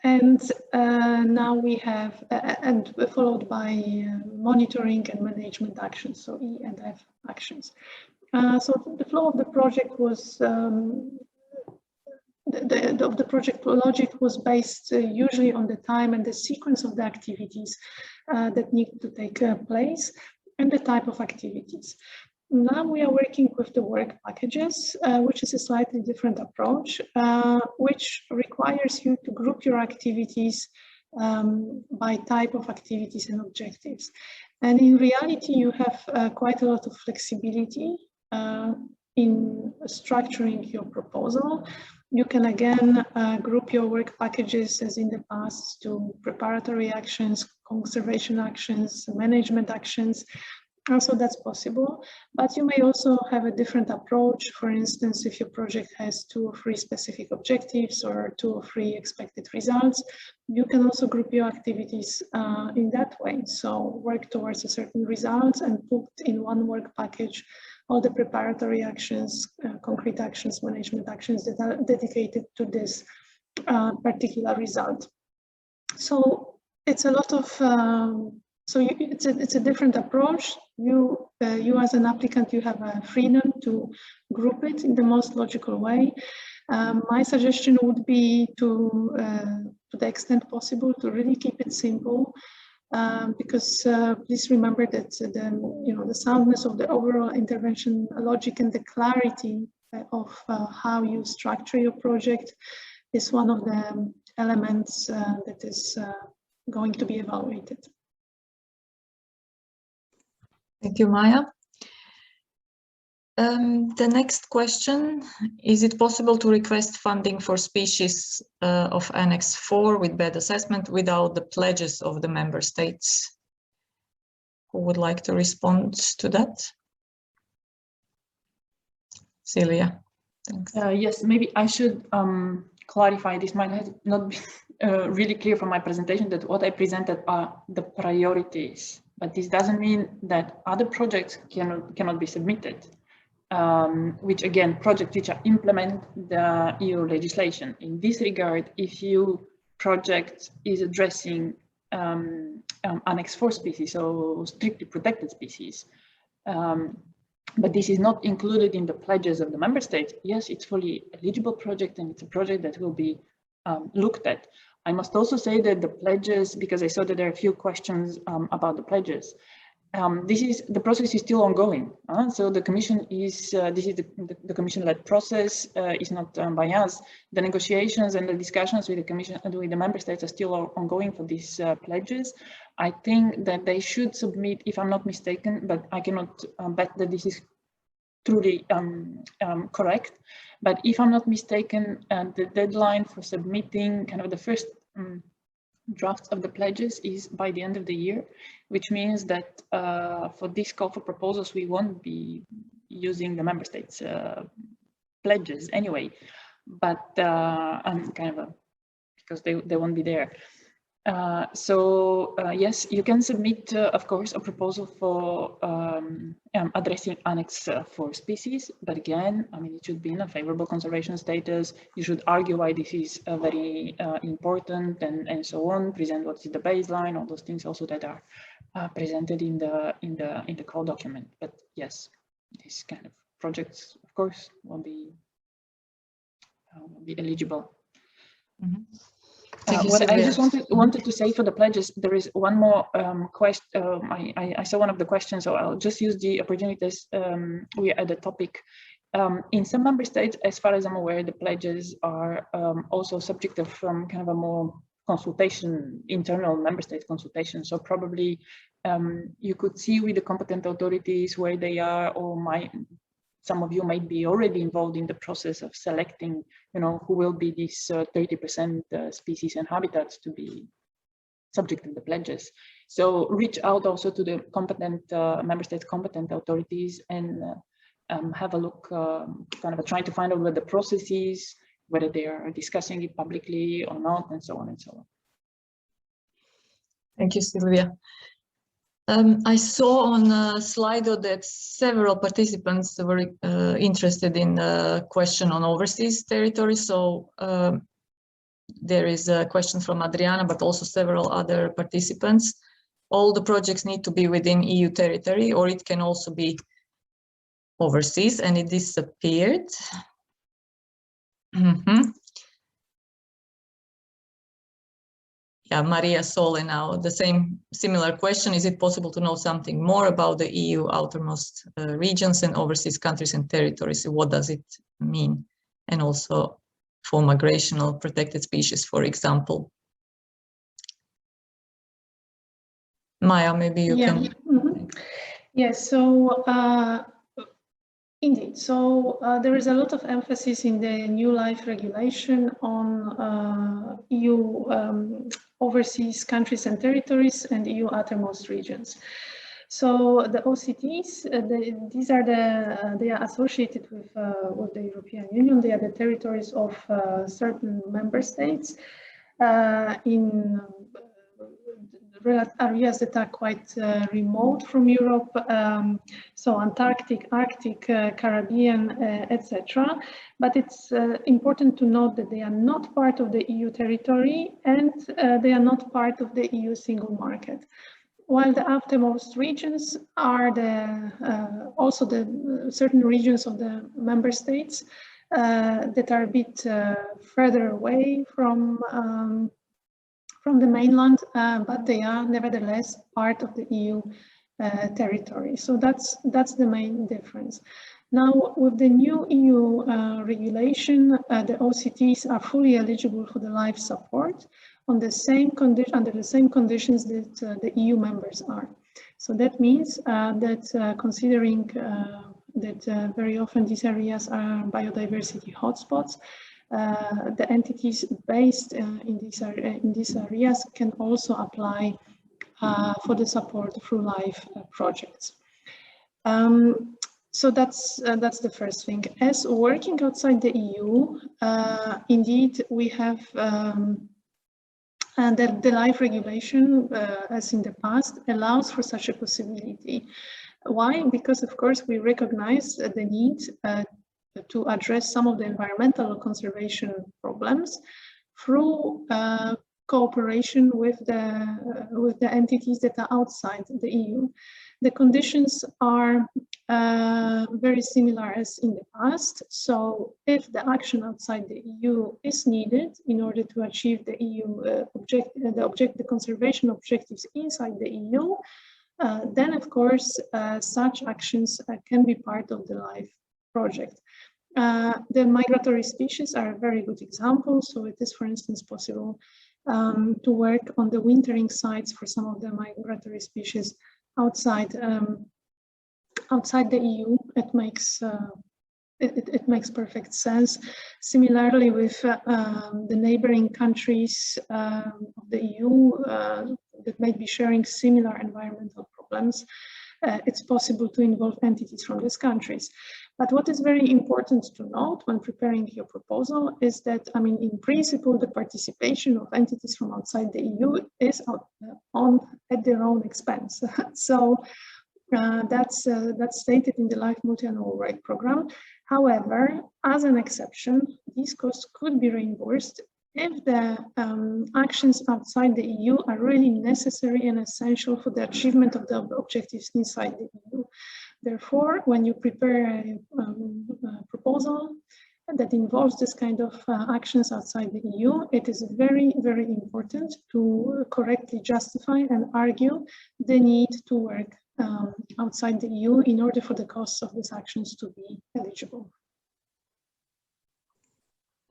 And now we have, and followed by monitoring and management actions, so E and F actions. So the flow of the project was, the project logic was based usually on the time and the sequence of the activities that need to take place and the type of activities. Now we are working with the work packages, which is a slightly different approach, which requires you to group your activities by type of activities and objectives. And in reality, you have quite a lot of flexibility in structuring your proposal. You can again group your work packages as in the past to preparatory actions, conservation actions, management actions. So that's possible, but you may also have a different approach. For instance, if your project has 2 or 3 specific objectives or 2 or 3 expected results, you can also group your activities in that way. So work towards a certain result and put in one work package all the preparatory actions, concrete actions, management actions that are dedicated to this particular result. So it's a lot of it's a different approach. You as an applicant, you have a freedom to group it in the most logical way. My suggestion would be to the extent possible, to really keep it simple, because please remember that the soundness of the overall intervention logic and the clarity of how you structure your project is one of the elements that is going to be evaluated. Thank you, Maya. The next question, is it possible to request funding for species of Annex 4 with bed assessment without the pledges of the member states? Who would like to respond to that? Celia, thanks. Yes, maybe I should clarify, this might have not been really clear from my presentation, that what I presented are the priorities. But this doesn't mean that other projects cannot be submitted, which again, projects which are implement the EU legislation. In this regard, if your project is addressing Annex 4 species, so strictly protected species, but this is not included in the pledges of the member states, yes, it's fully eligible project and it's a project that will be looked at. I must also say that the pledges, because I saw that there are a few questions about the pledges, the process is still ongoing. So the Commission is this is the Commission-led process. Is not by us. The negotiations and the discussions with the Commission and with the member states are still ongoing for these pledges. I think that they should submit, if I'm not mistaken, but I cannot bet that this is truly correct. But if I'm not mistaken, the deadline for submitting kind of the first drafts of the pledges is by the end of the year, which means that for this call for proposals, we won't be using the member states' pledges anyway, but because they won't be there. Yes, you can submit, of course, a proposal for addressing Annex 4 species, but again, I mean, it should be in a favorable conservation status. You should argue why this is very important and so on. Present what is the baseline, all those things also that are presented in the call document. But yes, these kind of projects, of course, will be eligible. Mm-hmm. What I just wanted to say for the pledges, there is one more question. I saw one of the questions, so I'll just use the opportunities we are at the topic. In some member states, as far as I'm aware, the pledges are also subject of kind of a more consultation, internal member state consultation. So probably you could see with the competent authorities where they are, or some of you might be already involved in the process of selecting, who will be these 30% species and habitats to be subject to the pledges. So reach out also to the competent member state competent authorities and have a look, kind of trying to find out what the process is, whether they are discussing it publicly or not, and so on and so on. Thank you, Sylvia. I saw on Slido that several participants were interested in a question on overseas territory. So there is a question from Adriana, but also several other participants. All the projects need to be within EU territory, or it can also be overseas, and it disappeared. Mm-hmm. Yeah, Maria Sole now, the similar question. Is it possible to know something more about the EU outermost regions and overseas countries and territories? What does it mean? And also for migrational protected species, for example. Maya, maybe you can. Mm-hmm. Yes, so indeed. So there is a lot of emphasis in the new LIFE regulation on EU overseas countries and territories and EU outermost regions. So the OCTs, they are associated with the European Union. They are the territories of certain member states in areas that are quite remote from Europe, so Antarctic, Arctic, Caribbean, etc. But it's important to note that they are not part of the EU territory and they are not part of the EU single market. While the outermost regions are also the certain regions of the member states that are a bit further away from the mainland, but they are nevertheless part of the EU territory. So that's the main difference. Now, with the new EU regulation, the OCTs are fully eligible for the LIFE support on the same under the same conditions that the EU members are. So that means that considering that very often these areas are biodiversity hotspots, the entities based in these areas can also apply for the support through LIFE projects. So that's the first thing. As working outside the EU, indeed we have the LIFE regulation, as in the past, allows for such a possibility. Why? Because of course we recognize the need to address some of the environmental conservation problems through cooperation with the entities that are outside the EU. The conditions are very similar as in the past. So if the action outside the EU is needed in order to achieve the EU the conservation objectives inside the EU, then of course such actions can be part of the LIFE project. The migratory species are a very good example. So it is, for instance, possible to work on the wintering sites for some of the migratory species outside outside the EU. It makes perfect sense. Similarly, with the neighboring countries of the EU that may be sharing similar environmental problems, it's possible to involve entities from these countries. But what is very important to note when preparing your proposal is that, I mean, in principle, the participation of entities from outside the EU is at their own expense. So that's stated in the LIFE multi-annual work program. However, as an exception, these costs could be reimbursed if the actions outside the EU are really necessary and essential for the achievement of the objectives inside the EU. Therefore, when you prepare a proposal that involves this kind of actions outside the EU, it is very, very important to correctly justify and argue the need to work outside the EU in order for the costs of these actions to be eligible.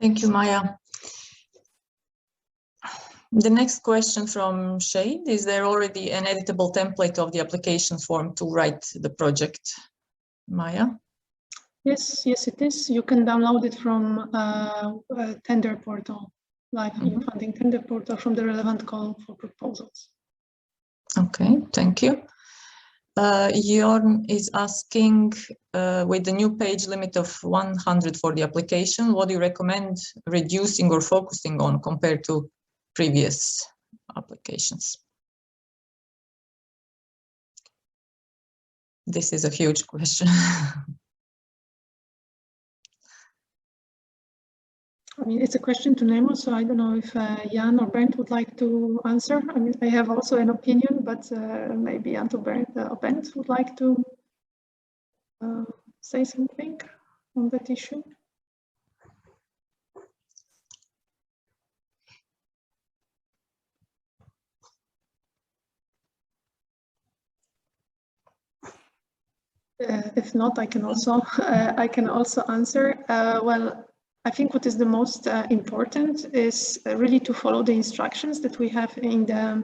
Thank you, Maya. The next question from Shade: is there already an editable template of the application form to write the project? Maya? Yes, it is. You can download it from tender portal, LIFE EU funding tender portal, from the relevant call for proposals. Okay, thank you. Jorn is asking, with the new page limit of 100 for the application, what do you recommend reducing or focusing on compared to previous applications? This is a huge question. I mean, it's a question to Nemo, so I don't know if Jan or Bernd would like to answer. I mean, I have also an opinion, but maybe Jan or Bernd would like to say something on that issue. If not, I can also answer. Well, I think what is the most important is really to follow the instructions that we have in the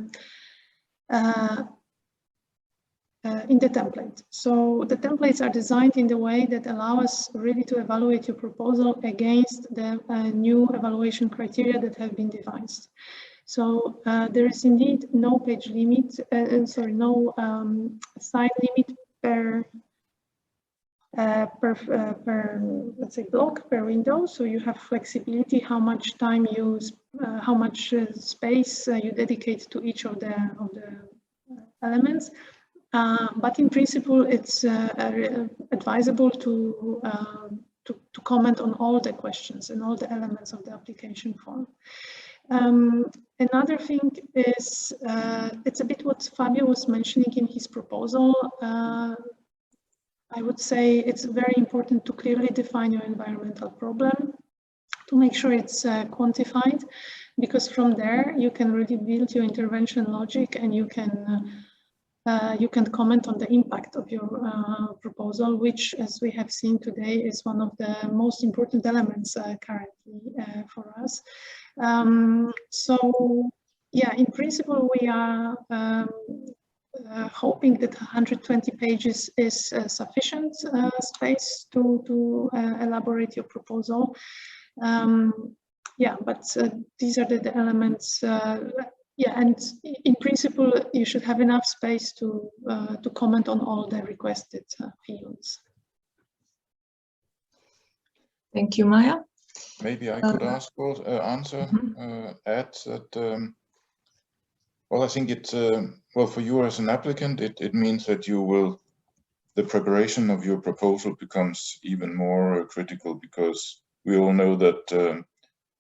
template. So the templates are designed in the way that allow us really to evaluate your proposal against the new evaluation criteria that have been devised. So there is indeed no page limit, no side limit per let's say block per window. So you have flexibility how much time you how much space you dedicate to each of the elements. But in principle, it's advisable to comment on all the questions and all the elements of the application form. Another thing is, it's a bit what Fabio was mentioning in his proposal. I would say it's very important to clearly define your environmental problem, to make sure it's quantified, because from there you can really build your intervention logic and you can comment on the impact of your proposal, which, as we have seen today, is one of the most important elements currently for us. So, yeah, in principle, we are hoping that 120 pages is sufficient space to elaborate your proposal. Yeah, but these are the elements. Yeah, and in principle, you should have enough space to comment on all the requested fields. Thank you, Maya. Maybe I could add that. Well, I think it's well, for you as an applicant, it means that the preparation of your proposal becomes even more critical, because we all know that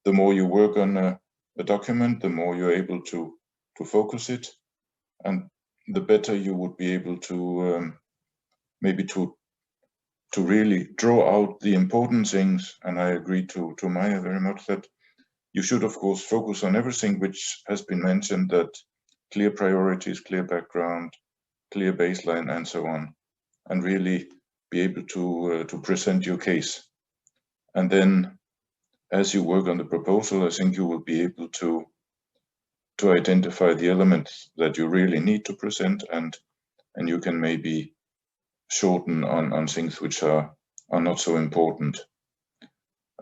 the more you work on a document, the more you're able to focus it, and the better you would be able to maybe to really draw out the important things. And I agree to Maya very much that you should, of course, focus on everything which has been mentioned, that clear priorities, clear background, clear baseline and so on, and really be able to present your case. And then as you work on the proposal, I think you will be able to identify the elements that you really need to present, and you can maybe shorten on things which are not so important.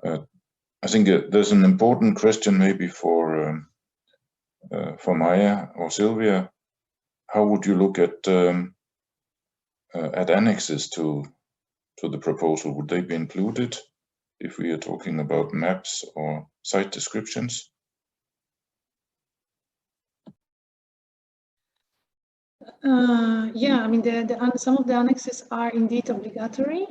I think there's an important question maybe for Maya or Sylvia. How would you look at annexes to the proposal? Would they be included if we are talking about maps or site descriptions? Yeah, I mean, some of the annexes are indeed obligatory.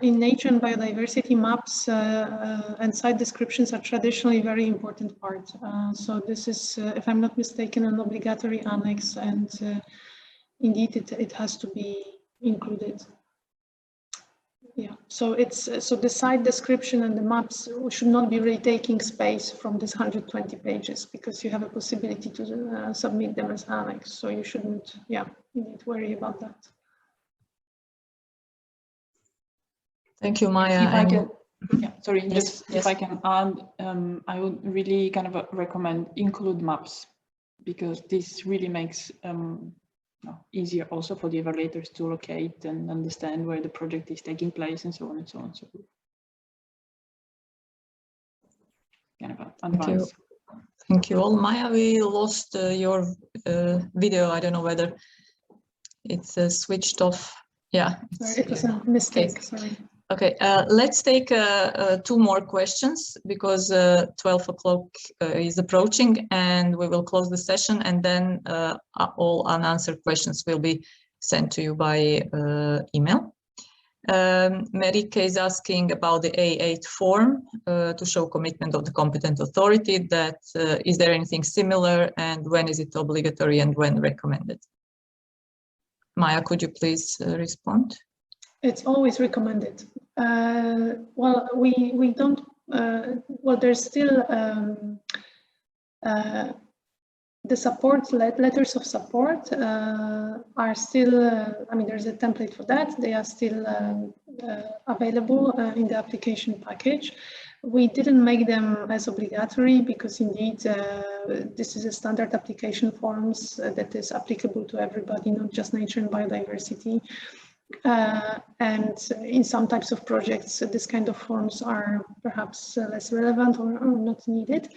In nature and biodiversity maps and site descriptions are traditionally a very important part. So this is, if I'm not mistaken, an obligatory annex, and indeed it has to be included. Yeah, so the site description and the maps should not be really taking space from this 120 pages, because you have a possibility to submit them as annex. So you shouldn't, you need to worry about that. Thank you, Maya. If I can, sorry, yes. if I can add, I would really kind of recommend include maps, because this really makes easier also for the evaluators to locate and understand where the project is taking place, and so on and so on. So kind of advice. Thank you all. Maya, we lost your video. I don't know whether it's switched off. Yeah. Sorry, it was a mistake, sorry. Okay, let's take 2 more questions, because 12 o'clock is approaching, and we will close the session, and then all unanswered questions will be sent to you by email. Merike is asking about the A8 form to show commitment of the competent authority. That is there anything similar, and when is it obligatory and when recommended? Maya, could you please respond? It's always recommended. Well, we don't. Well, there's still the support letters of support are still. I mean, there's a template for that. They are still available in the application package. We didn't make them as obligatory because indeed this is a standard application forms that is applicable to everybody, not just nature and biodiversity. And in some types of projects, this kind of forms are perhaps less relevant or not needed.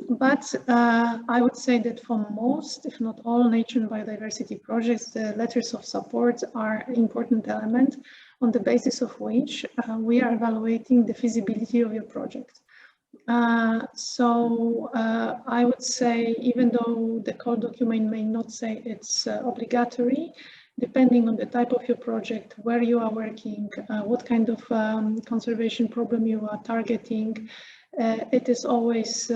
But I would say that for most, if not all, nature and biodiversity projects, the letters of support are an important element on the basis of which we are evaluating the feasibility of your project. So I would say, even though the core document may not say it's obligatory, depending on the type of your project, where you are working, what kind of conservation problem you are targeting, it is always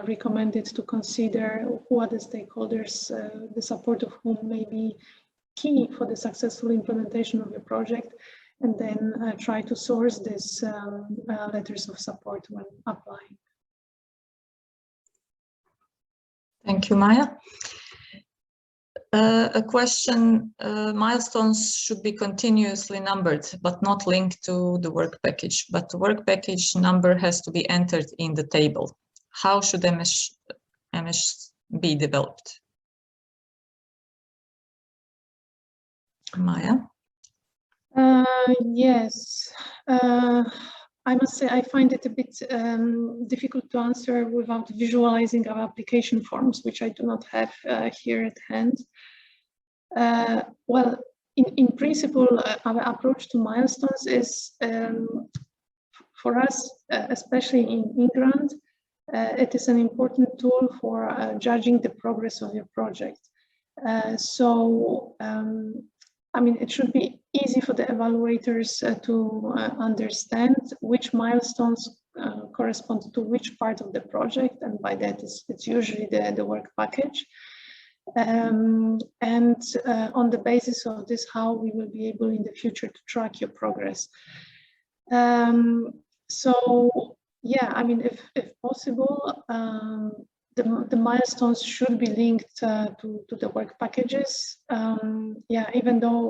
recommended to consider who are the stakeholders, the support of whom may be key for the successful implementation of your project, and then try to source these letters of support when applying. Thank you, Maya. A question, milestones should be continuously numbered, but not linked to the work package. But the work package number has to be entered in the table. How should MS be developed? Maya? Yes. I must say I find it a bit difficult to answer without visualizing our application forms, which I do not have here at hand. Well, in principle, our approach to milestones is, for us, especially in Grant, it is an important tool for judging the progress of your project. I mean, it should be easy for the evaluators to understand which milestones correspond to which part of the project, and by that it's usually the work package. And on the basis of this, how we will be able in the future to track your progress. So yeah, I mean, if possible, the milestones should be linked to the work packages. Yeah, even though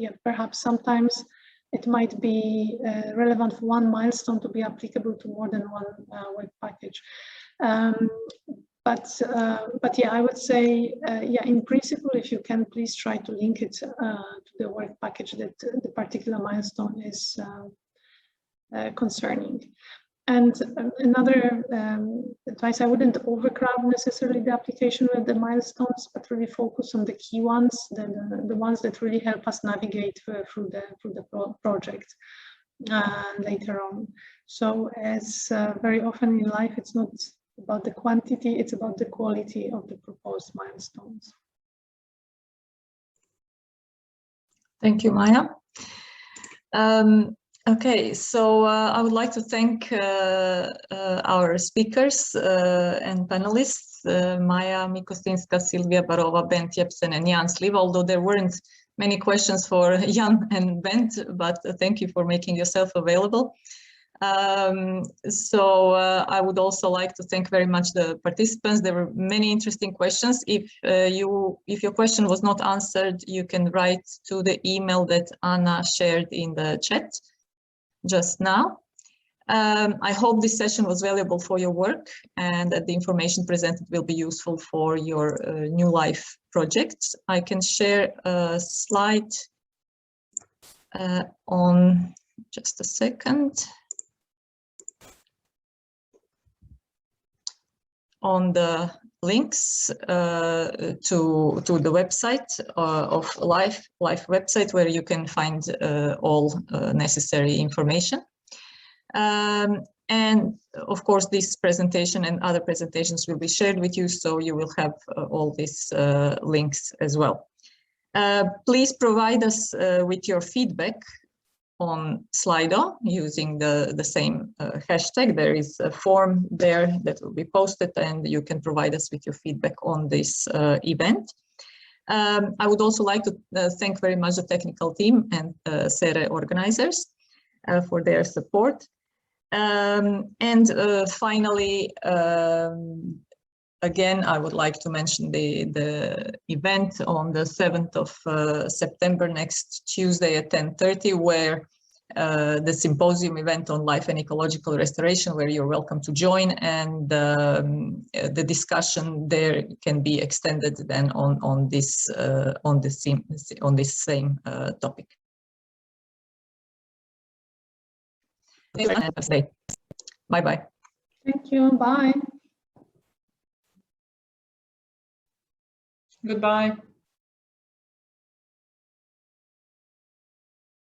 yeah, perhaps sometimes it might be relevant for one milestone to be applicable to more than one work package. But yeah, I would say, yeah, in principle, if you can, please try to link it to the work package that the particular milestone is concerning. And another advice, I wouldn't overcrowd necessarily the application with the milestones, but really focus on the key ones, the ones that really help us navigate through the project later on. So as very often in life, it's not about the quantity, it's about the quality of the proposed milestones. Thank you, Maya. Okay, so I would like to thank our speakers and panelists, Maya Mikostinska, Silvia Barova, Bent Jepsen, and Jan Sliva, although there weren't many questions for Jan and Bent, but thank you for making yourself available. I would also like to thank very much the participants. There were many interesting questions. If your question was not answered, you can write to the email that Anna shared in the chat just now. I hope this session was valuable for your work and that the information presented will be useful for your new life projects. I can share a slide on just a second. On the links to the website of Life website, where you can find all necessary information. And of course, this presentation and other presentations will be shared with you, so you will have all these links as well. Please provide us with your feedback on Slido using the same hashtag. There is a form there that will be posted, and you can provide us with your feedback on this event. I would also like to thank very much the technical team and SERE organizers for their support. Finally, again, I would like to mention the event on the 7th of September, next Tuesday at 10:30, where the symposium event on life and ecological restoration, where you're welcome to join, and the discussion there can be extended then on this same topic. Bye bye. Thank you. Bye. Goodbye.